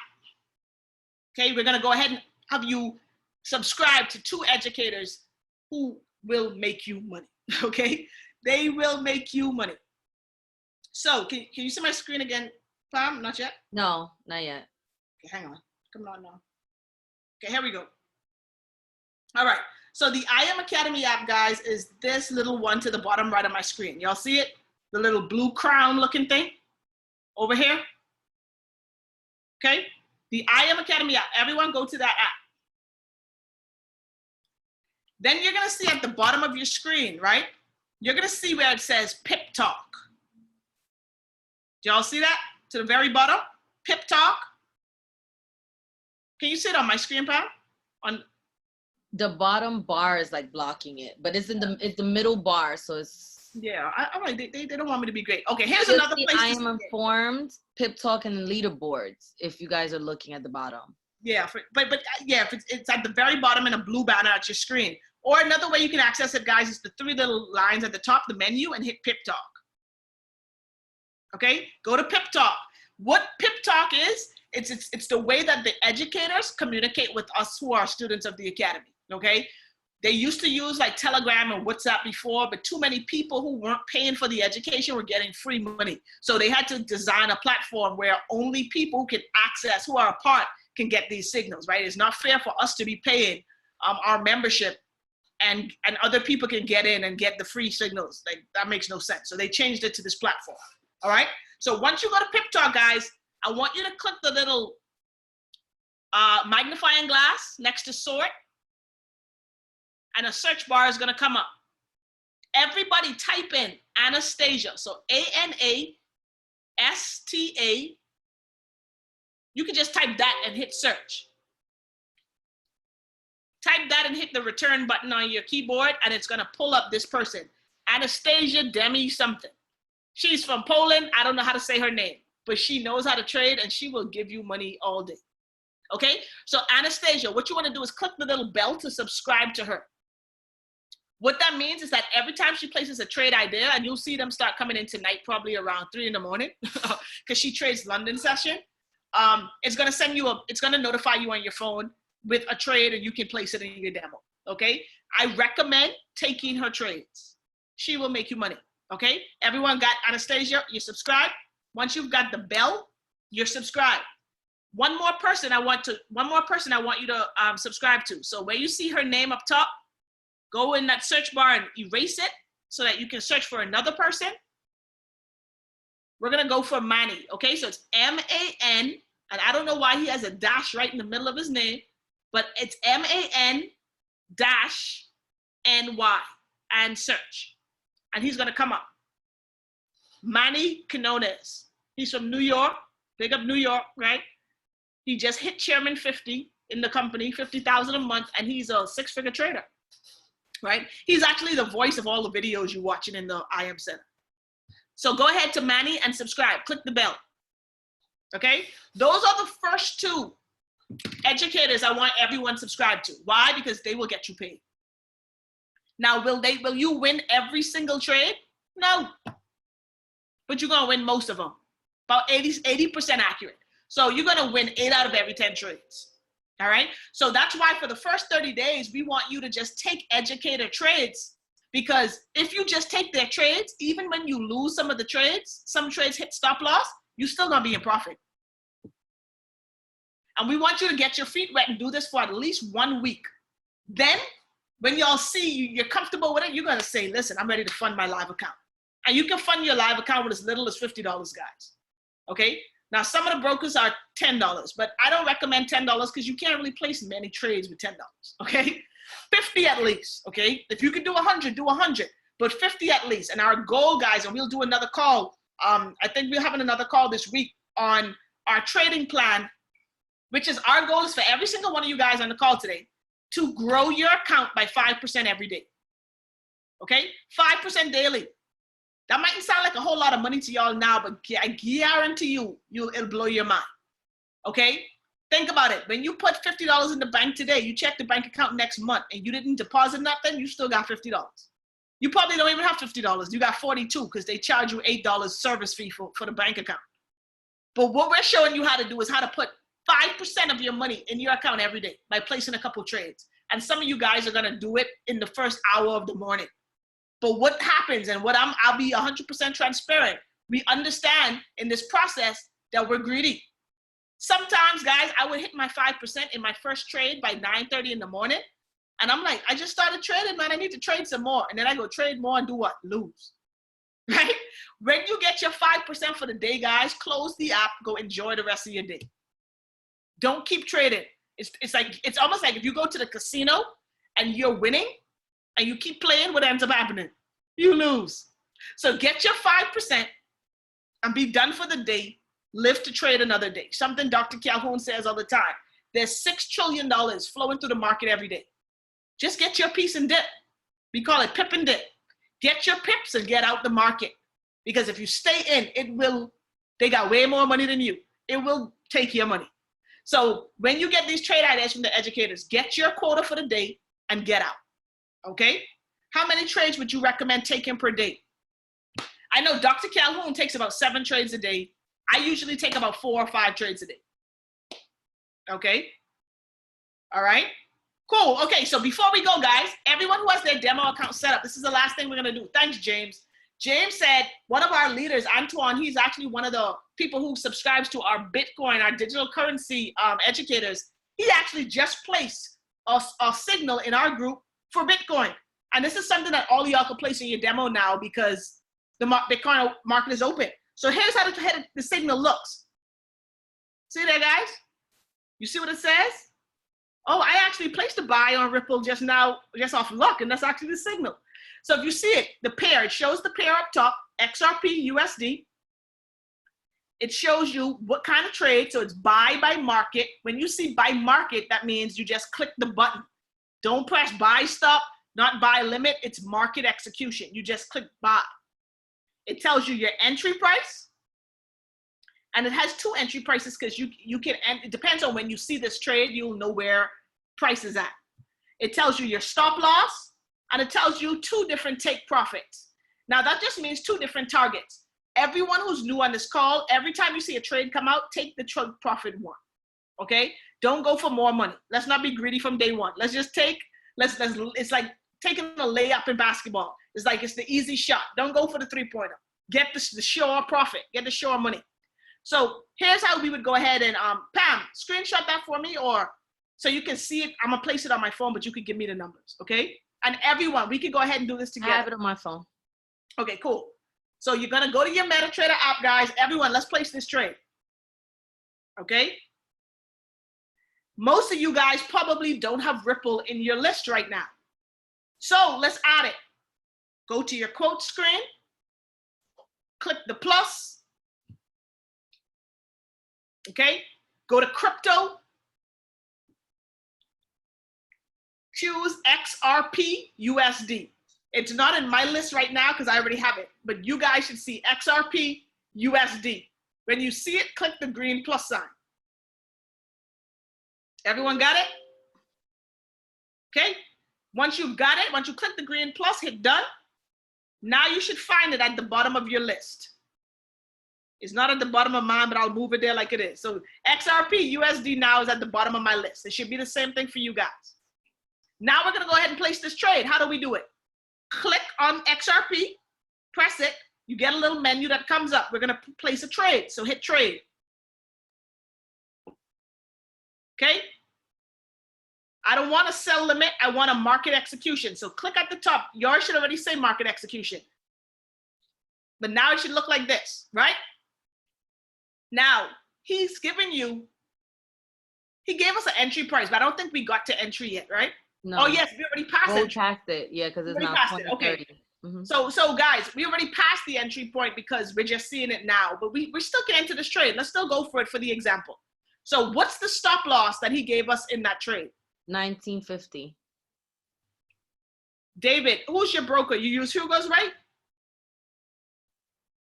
Okay, we're going to go ahead and have you subscribe to 2 educators who will make you money, okay? They will make you money. So can you see my screen again, Pam? Not yet? No, not yet. Okay, hang on. Come on now. Okay, here we go. All right. So the I Am Academy app, guys, is this little one to the bottom right of my screen. Y'all see it? The little blue crown looking thing over here. Okay. The I Am Academy app. Everyone go to that app. Then you're going to see at the bottom of your screen, right? You're going to see where it says Pip Talk. Do y'all see that? To the very bottom? Pip Talk. Can you see it on my screen, Pam? On the bottom bar is like blocking it, but it's the middle bar, so it's all right. They don't want me to be great. Okay, here's another place. I am informed, Pip Talk, and leaderboards. If you guys are looking at the bottom. Yeah, but it's at the very bottom in a blue banner at your screen. Or another way you can access it, guys, is the 3 little lines at the top, the menu, and hit Pip Talk. Okay, go to Pip Talk. What Pip Talk is, it's the way that the educators communicate with us who are students of the Academy. Okay, they used to use like Telegram and WhatsApp before, but too many people who weren't paying for the education were getting free money. So they had to design a platform where only people who can access, who are a part, can get these signals, right? It's not fair for us to be paying our membership and other people can get in and get the free signals. Like, that makes no sense. So they changed it to this platform. All right. So once you go to Pip Talk, guys, I want you to click the little magnifying glass next to sort, and a search bar is going to come up. Everybody type in Anastasia. So ANASTA. You can just type that and hit search. Type that and hit the return button on your keyboard, and it's going to pull up this person, Anastasia Demi something. She's from Poland. I don't know how to say her name, but she knows how to trade, and she will give you money all day. Okay? So Anastasia, what you want to do is click the little bell to subscribe to her. What that means is that every time she places a trade idea, and you'll see them start coming in tonight, probably around 3 in the morning, because she trades London session. It's going to send you it's going to notify you on your phone with a trade, and you can place it in your demo. Okay. I recommend taking her trades. She will make you money. Okay. Everyone got Anastasia? You subscribe. Once you've got the bell, you're subscribed. One more person I want you to subscribe to. So where you see her name up top, go in that search bar and erase it so that you can search for another person. We're going to go for Manny. Okay. So it's M-A-N, and I don't know why he has a dash right in the middle of his name, but it's M-A-N-N-Y and search. And he's going to come up. Manny Quinones. He's from New York. Big up New York, right? He just hit Chairman 50 in the company, 50,000 a month, and he's a 6-figure trader, right? He's actually the voice of all the videos you're watching in the IM Center. So go ahead to Manny and subscribe. Click the bell. Okay? Those are the first 2 educators I want everyone subscribed to. Why? Because they will get you paid. Now, will you win every single trade? No. But you're going to win most of them. About 80% accurate. So you're going to win 8 out of every 10 trades. All right? So that's why for the first 30 days, we want you to just take educator trades, because if you just take their trades, even when you lose some of the trades, some trades hit stop loss, you're still going to be in profit. And we want you to get your feet wet and do this for at least 1 week. Then when y'all see you're comfortable with it, you're going to say, listen, I'm ready to fund my live account. And you can fund your live account with as little as $50, guys. Okay? Now, some of the brokers are $10, but I don't recommend $10 because you can't really place many trades with $10, okay? 50 at least, okay? If you can do 100, do 100, but 50 at least. And our goal, guys, and we'll do another call. I think we're having another call this week on our trading plan, which is our goal is for every single one of you guys on the call today to grow your account by 5% every day, okay? 5% daily. That mightn't sound like a whole lot of money to y'all now, but I guarantee it'll blow your mind, okay? Think about it. When you put $50 in the bank today, you check the bank account next month and you didn't deposit nothing, you still got $50. You probably don't even have $50. You got 42 because they charge you $8 service fee for the bank account. But what we're showing you how to do is how to put 5% of your money in your account every day by placing a couple trades. And some of you guys are gonna do it in the first hour of the morning. But what happens, and I'll be 100% transparent. We understand in this process that we're greedy. Sometimes, guys, I would hit my 5% in my first trade by 9:30 in the morning. And I'm like, I just started trading, man. I need to trade some more. And then I go trade more and do what? Lose. Right? When you get your 5% for the day, guys, close the app, go enjoy the rest of your day. Don't keep trading. It's almost like if you go to the casino and you're winning and you keep playing, what ends up happening? You lose. So get your 5% and be done for the day. Live to trade another day. Something Dr. Calhoun says all the time. There's $6 trillion flowing through the market every day. Just get your piece and dip. We call it pip and dip. Get your pips and get out the market. Because if you stay in, they got way more money than you. It will take your money. So when you get these trade ideas from the educators, get your quota for the day and get out. Okay? How many trades would you recommend taking per day? I know Dr. Calhoun takes about 7 trades a day. I usually take about 4 or 5 trades a day. Okay? All right? Cool. Okay, so before we go, guys, everyone who has their demo account set up, this is the last thing we're going to do. Thanks, James. James said one of our leaders, Antoine, he's actually one of the people who subscribes to our Bitcoin, our digital currency educators. He actually just placed a signal in our group for Bitcoin. And this is something that all of y'all can place in your demo now because the Bitcoin market is open. So here's how the signal looks. See there, guys? You see what it says? Oh, I actually placed a buy on Ripple just now, just off luck, and that's actually the signal. So if you see it, the pair, it shows the pair up top, XRP, USD. It shows you what kind of trade, so it's buy by market. When you see buy market, that means you just click the button. Don't press buy stop, not buy limit, it's market execution. You just click buy. It tells you your entry price, and it has 2 entry prices because you can, and it depends on when you see this trade, you'll know where price is at. It tells you your stop loss, and it tells you 2 different take profits. Now that just means 2 different targets. Everyone who's new on this call, every time you see a trade come out, take the profit one, okay? Don't go for more money. Let's not be greedy from day one. Let's just take, it's like taking a layup in basketball. It's like, it's the easy shot. Don't go for the 3-pointer. Get the sure profit, get the sure money. So here's how we would go ahead and, Pam, screenshot that for me, or so you can see it. I'm gonna place it on my phone, but you could give me the numbers, okay? And everyone, we can go ahead and do this together. I have it on my phone. Okay, cool. So you're gonna go to your Metatrader app, guys. Everyone, let's place this trade, okay? Most of you guys probably don't have Ripple in your list right now. So let's add it. Go to your quote screen, click the plus, okay? Go to crypto, choose XRP USD. It's not in my list right now because I already have it, but you guys should see XRP USD. When you see it, click the green plus sign. Everyone got it? Okay. Once you got it, once you click the green plus, hit done. Now you should find it at the bottom of your list. It's not at the bottom of mine, but I'll move it there like it is. So XRP USD now is at the bottom of my list. It should be the same thing for you guys. Now we're gonna go ahead and place this trade. How do we do it? Click on XRP, press it. You get a little menu that comes up. We're gonna place a trade, so hit trade. Okay? I don't want a sell limit, I want a market execution. So click at the top. Yours should already say market execution. But now it should look like this, right? Now, he's giving you, he gave us an entry price, but I don't think we got to entry yet, right? No. Oh yes, we already passed We'll it. past it, yeah, because it's now 2030. Okay. Mm-hmm. So guys, we already passed the entry point because we're just seeing it now, but we're still getting into this trade. Let's still go for it for the example. So what's the stop loss that he gave us in that trade? 1950. David, who's your broker? You use Hugo's, right?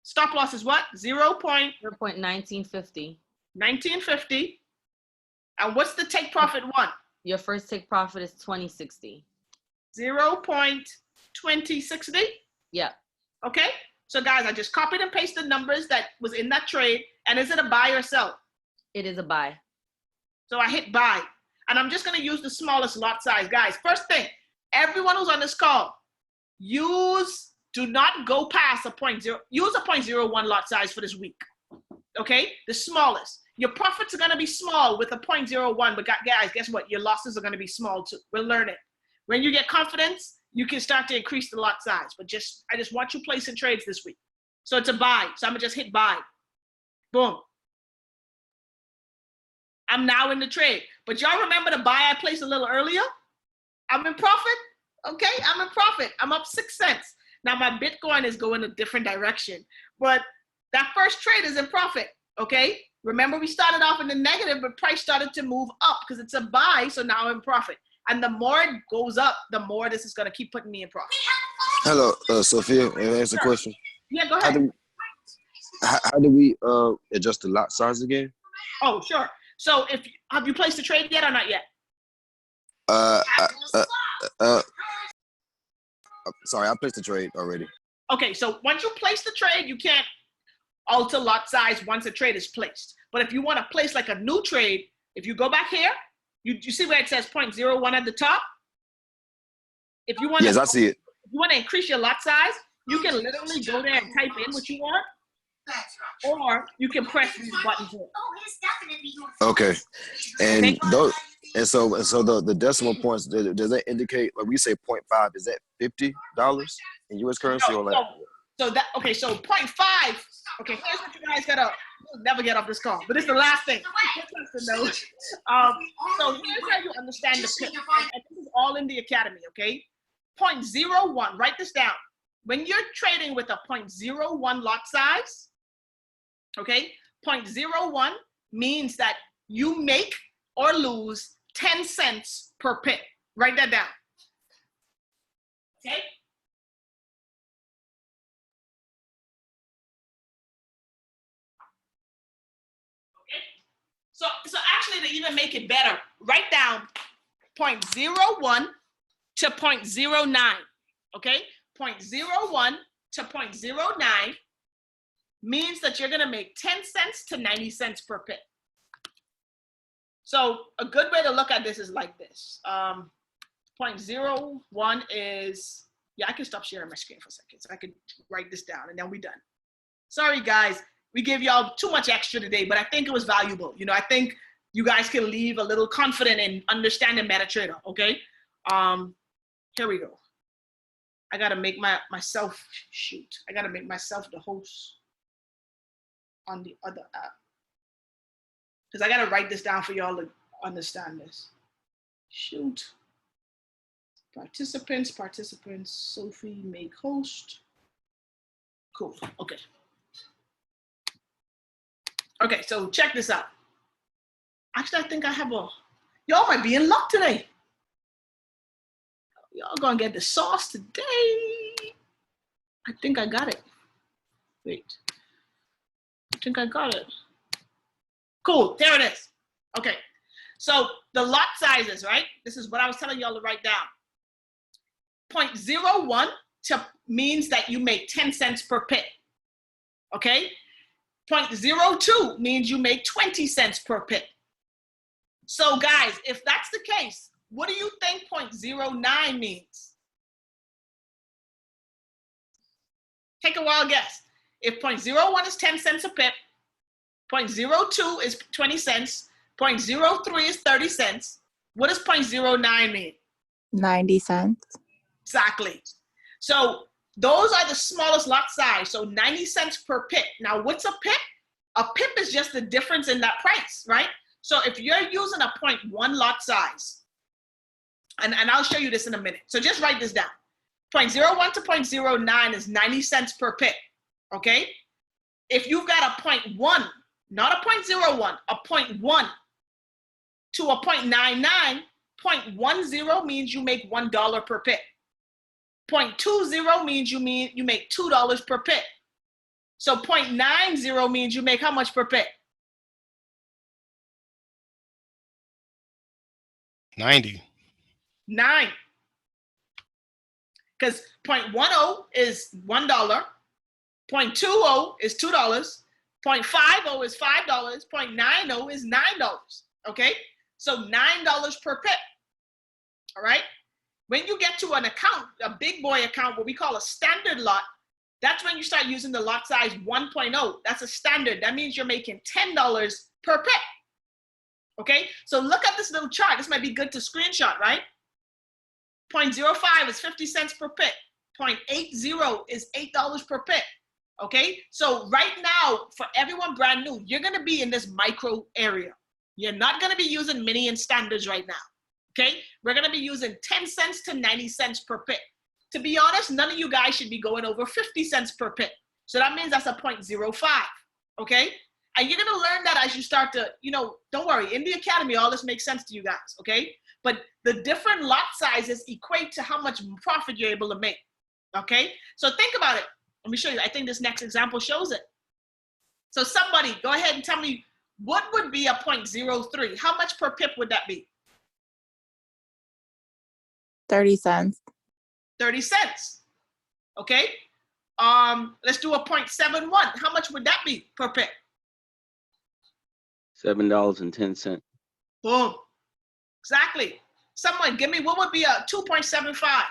Stop loss is what? 0.1950. 1950. And what's the take profit one? Your first take profit is 2060. 0.2060? Yeah. Okay. So guys, I just copied and pasted the numbers that was in that trade. And is it a buy or sell? It is a buy. So I hit buy. And I'm just going to use the smallest lot size. Guys, first thing, everyone who's on this call, do not go past use a 0.01 lot size for this week. Okay? The smallest. Your profits are going to be small with a 0.01, but guys, guess what? Your losses are going to be small too. We'll learn it. When you get confidence, you can start to increase the lot size. But I just want you placing trades this week. So it's a buy. So I'm going to just hit buy. Boom. I'm now in the trade. But y'all remember the buy I placed a little earlier? I'm in profit. Okay, I'm in profit. I'm up 6 cents. Now my Bitcoin is going a different direction. But that first trade is in profit. Okay? Remember we started off in the negative, but price started to move up because it's a buy. So now I'm in profit. And the more it goes up, the more this is going to keep putting me in profit. Hello, Sophia. May I ask a question? Yeah, go ahead. How do we adjust the lot size again? Oh, sure. So have you placed the trade yet or not yet? Sorry, I placed the trade already. Okay, so once you place the trade, you can't alter lot size once a trade is placed. But if you want to place like a new trade, if you go back here, you see where it says 0.01 at the top? If you want yes, I see it. If you want to increase your lot size, you can literally go there and type in what you want, or you can press these buttons here. Okay, and those, and so the decimal points, does that indicate, like we say 0.5, is that $50 in U.S. currency or like? So 0.5. Okay, here's what you guys gotta. You'll never get off this call, but it's the last thing. So here's how you understand the pip. And this is all in the Academy, okay? 0.01. Write this down. When you're trading with a 0.01 lot size, okay, 0.01 means that you make or lose 10 cents per pip. Write that down. Okay? So actually, to even make it better, write down 0.01 to 0.09, okay? 0.01 to 0.09 means that you're gonna make 10 cents to 90 cents per pip. So a good way to look at this is like this. 0.01 is, yeah, I can stop sharing my screen for a second so I can write this down and then we're done. Sorry guys, we gave y'all too much extra today, but I think it was valuable. You know, I think you guys can leave a little confident in understanding Metatrader, okay? Here we go. I gotta make myself the host on the other app. Because I gotta write this down for y'all to understand this. Shoot. Participants, Sophie, make host. Cool, okay. Okay, so check this out. Actually, I think I have y'all might be in luck today. Y'all gonna get the sauce today. I think I got it. Wait. I think I got it. Cool, there it is. Okay, so the lot sizes, right? This is what I was telling y'all to write down. 0.01 means that you make 10 cents per pip, okay? 0.02 means you make 20 cents per pip. So guys, if that's the case, what do you think 0.09 means? Take a wild guess. If 0.01 is 10 cents a pip, 0.02 is 20 cents, 0.03 is 30 cents, what does 0.09 mean? 90 cents. Exactly. So those are the smallest lot size, so 90 cents per pip. Now, what's a pip? A pip is just the difference in that price, right? So if you're using a 0.1 lot size, and I'll show you this in a minute. So just write this down. 0.01 to 0.09 is 90 cents per pip, okay? If you've got a 0.1, not a 0.01, a 0.1 to a 0.99, 0.10 means you make $1 per pip. 0.20 means you make $2 per pip. So 0.90 means you make how much per pip? 90. 9. Because 0.10 is $1, 0.20 is $2, 0.50 is $5, 0.90 is $9, okay? So $9 per pip. All right. When you get to an account, a big boy account, what we call a standard lot, that's when you start using the lot size 1.0. That's a standard. That means you're making $10 per pip. Okay. So look at this little chart. This might be good to screenshot, right? 0.05 is 50 cents per pip. 0.80 is $8 per pip. Okay, so right now, for everyone brand new, you're gonna be in this micro area. You're not gonna be using mini and standards right now. Okay, we're gonna be using 10 cents to 90 cents per pip. To be honest, none of you guys should be going over 50 cents per pip. So that means that's a 0.05. Okay, and you're gonna learn that as you start to, don't worry, in the academy, all this makes sense to you guys. Okay, but the different lot sizes equate to how much profit you're able to make. Okay, so think about it. Let me show you. I think this next example shows it. So somebody, go ahead and tell me what would be a 0.03? How much per pip would that be? 30 cents. 30 cents. Okay. Let's do a 0.71. How much would that be per pip? $7.10. Boom. Exactly. Someone give me, what would be a 2.75?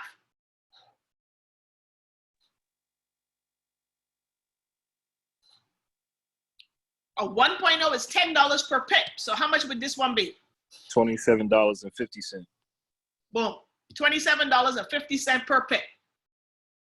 A 1.0 is $10 per pip. So how much would this one be? $27.50. Boom. $27.50 per pip.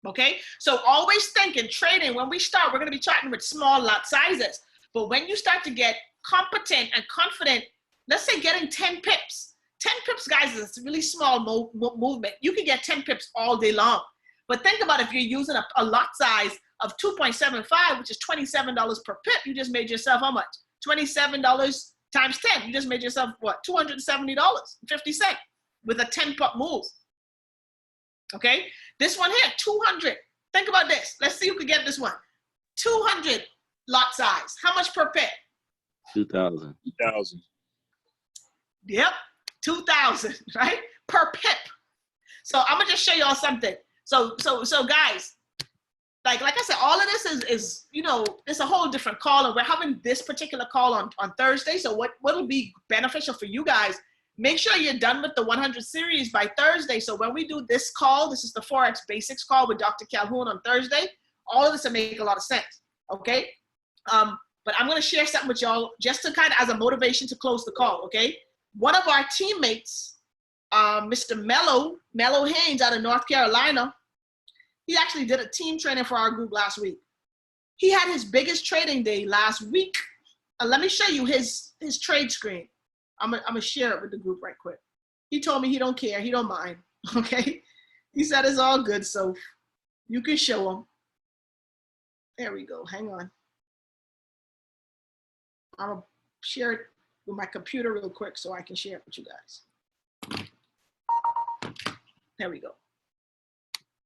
Okay? So always think in trading, when we start, we're going to be charting with small lot sizes. But when you start to get competent and confident, let's say getting 10 pips. 10 pips, guys, is a really small movement. You can get 10 pips all day long. But think about if you're using a lot size of 2.75, which is $27 per pip, you just made yourself how much? $27 times 10. You just made yourself what? $270.50 with a 10 pip move. Okay? This one here, 200. Think about this. Let's see who could get this one. 200 lot size. How much per pip? 2,000. 2,000. Yep, 2,000, right? Per pip. So I'm gonna just show y'all something. So guys, like I said, all of this is it's a whole different call, and we're having this particular call on Thursday. So what'll be beneficial for you guys, make sure you're done with the 100 series by Thursday. So when we do this call, this is the Forex Basics call with Dr. Calhoun on Thursday, all of this will make a lot of sense, okay? But I'm gonna share something with y'all just to kind of as a motivation to close the call, okay? One of our teammates, Mr. Mello Haynes out of North Carolina, he actually did a team training for our group last week. He had his biggest trading day last week. Let me show you his trade screen. I'm gonna share it with the group right quick. He told me he don't care, he don't mind, okay? He said it's all good, so you can show him. There we go, hang on. I'm gonna share it with my computer real quick so I can share it with you guys. There we go.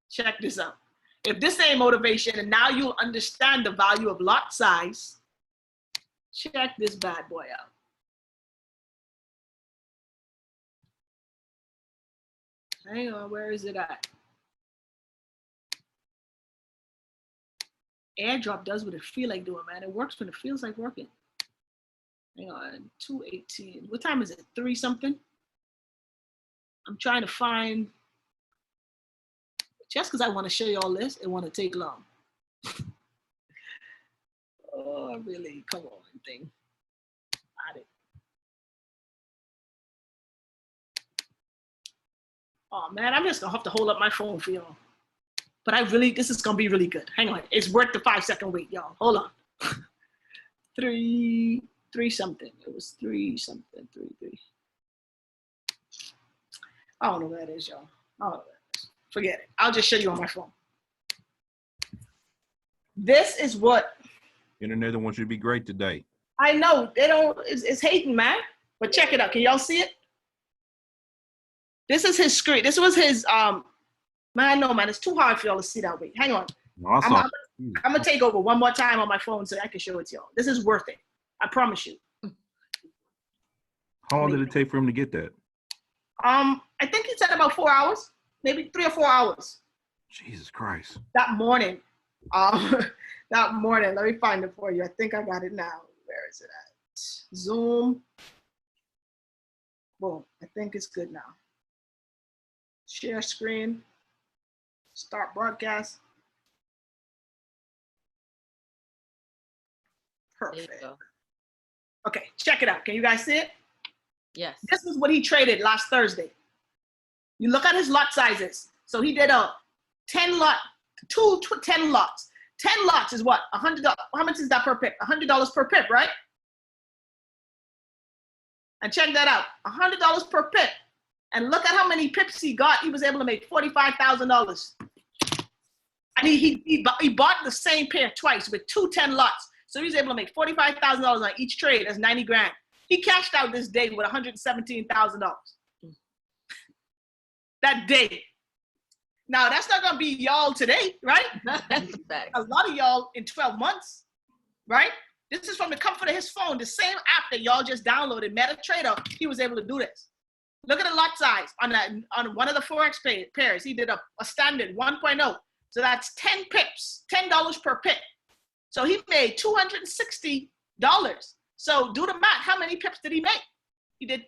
Check this out. If this ain't motivation and now you'll understand the value of lot size, check this bad boy out. Hang on, where is it at? AirDrop does what it feel like doing, man. It works when it feels like working. Hang on, 2:18. What time is it? 3 something? I'm trying to find, just because I want to show you all this, it want to take long. Oh, really? Come on, thing. Got it. Oh, man, I'm just going to have to hold up my phone for y'all. But this is going to be really good. Hang on. It's worth the 5-second wait, y'all. Hold on. 3 something. It was 3 something. 3. I don't know where that is, y'all. I don't know where that is. Forget it. I'll just show you on my phone. This is what. Internet wants you to be great today. I know. They don't. It's hating, man. But check it out. Can y'all see it? This is his screen. This was his. Man, no, man. It's too hard for y'all to see that way. Hang on. Awesome. I'm gonna take over one more time on my phone so I can show it to y'all. This is worth it. I promise you. How long did it take for him to get that? I think he said about 4 hours, maybe 3 or 4 hours. Jesus Christ. That morning. That morning. Let me find it for you. I think I got it now. Where is it at? Zoom. Boom. I think it's good now. Share screen. Start broadcast. Perfect. Okay, check it out. Can you guys see it? Yes. This is what he traded last Thursday. You look at his lot sizes. So he did a 10 lot, 10 lots. 10 lots is what? $100. How much is that per pip? $100 per pip, right? And check that out. $100 per pip. And look at how many pips he got. He was able to make $45,000. And he bought the same pair twice with 10 lots. So he was able to make $45,000 on each trade. That's 90 grand. He cashed out this day with $117,000. That day. Now, that's not going to be y'all today, right? A lot of y'all in 12 months, right? This is from the comfort of his phone. The same app that y'all just downloaded, Metatrader, he was able to do this. Look at the lot size on one of the Forex pairs. He did a standard 1.0. So that's 10 pips, $10 per pip. So he made $260. So do the math. How many pips did he make? He did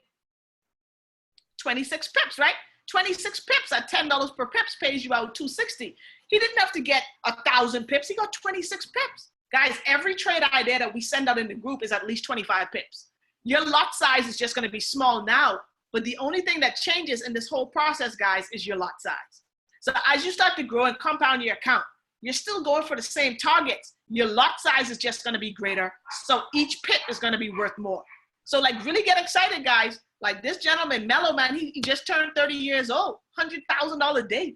26 pips, right? 26 pips at $10 per pips pays you out $260. He didn't have to get 1,000 pips. He got 26 pips. Guys, every trade idea that we send out in the group is at least 25 pips. Your lot size is just going to be small now, but the only thing that changes in this whole process, guys, is your lot size. So as you start to grow and compound your account, you're still going for the same targets. Your lot size is just going to be greater. So each pip is going to be worth more. So like really get excited, guys. Like this gentleman, Mellow Man, he just turned 30 years old, $100,000 a day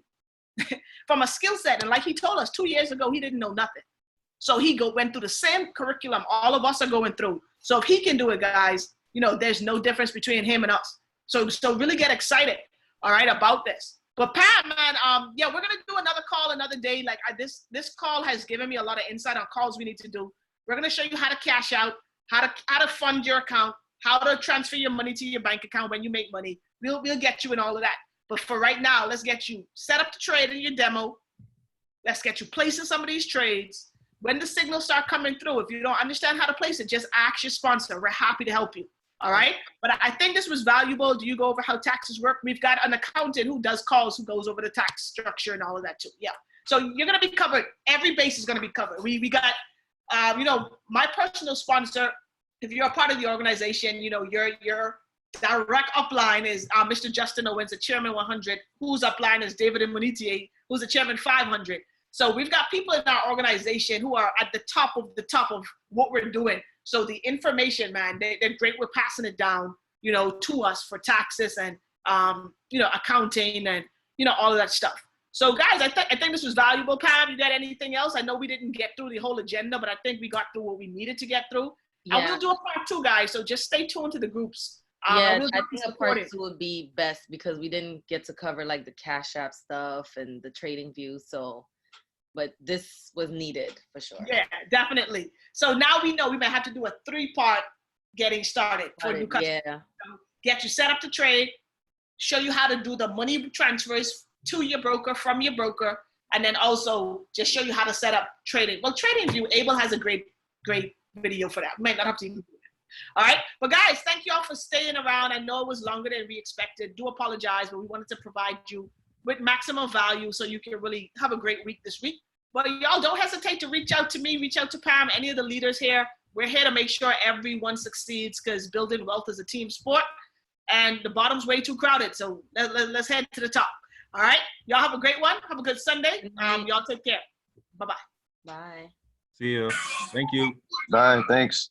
from a skill set. And like he told us 2 years ago, he didn't know nothing. So he went through the same curriculum all of us are going through. So if he can do it, guys, you know, there's no difference between him and us. So really get excited, all right, about this. But Pam, man, yeah, we're gonna do another call another day. Like this call has given me a lot of insight on calls we need to do. We're gonna show you how to cash out, how to fund your account, how to transfer your money to your bank account when you make money. We'll get you in all of that. But for right now, let's get you set up the trade in your demo. Let's get you placing some of these trades. When the signals start coming through, if you don't understand how to place it, just ask your sponsor. We're happy to help you. All right. But I think this was valuable. Do you go over how taxes work? We've got an accountant who does calls, who goes over the tax structure and all of that too. Yeah. So you're going to be covered. Every base is going to be covered. We got, you know, my personal sponsor. If you're a part of the organization, you know, your direct upline is Mr. Justin Owens, the chairman 100, whose upline is David Immunitier, who's the chairman 500. So we've got people in our organization who are at the top of what we're doing. So the information, man, they're great with passing it down, you know, to us for taxes and, you know, accounting and, you know, all of that stuff. So guys, I think this was valuable. Pam, you got anything else? I know we didn't get through the whole agenda, but I think we got through what we needed to get through. Yeah. We'll do a part 2, guys. So just stay tuned to the groups. Yeah, I think a part 2 would be best because we didn't get to cover like the Cash App stuff and the trading views. So, but this was needed for sure. Yeah, definitely. So now we know we may have to do a 3-part getting started for new customers. Yeah. Get you set up to trade, show you how to do the money transfers to your broker from your broker, and then also just show you how to set up trading. Well, Trading View, Abel has a great video for that. We might not have to even do that. All right. But guys, thank you all for staying around. I know it was longer than we expected. Do apologize, but we wanted to provide you with maximum value so you can really have a great week this week. But y'all don't hesitate to reach out to me, reach out to Pam, any of the leaders here. We're here to make sure everyone succeeds because building wealth is a team sport and the bottom's way too crowded. So let's head to the top. All right. Y'all have a great one. Have a good Sunday. Y'all take care. Bye-bye. Bye. See you. Thank you. Bye. Thanks.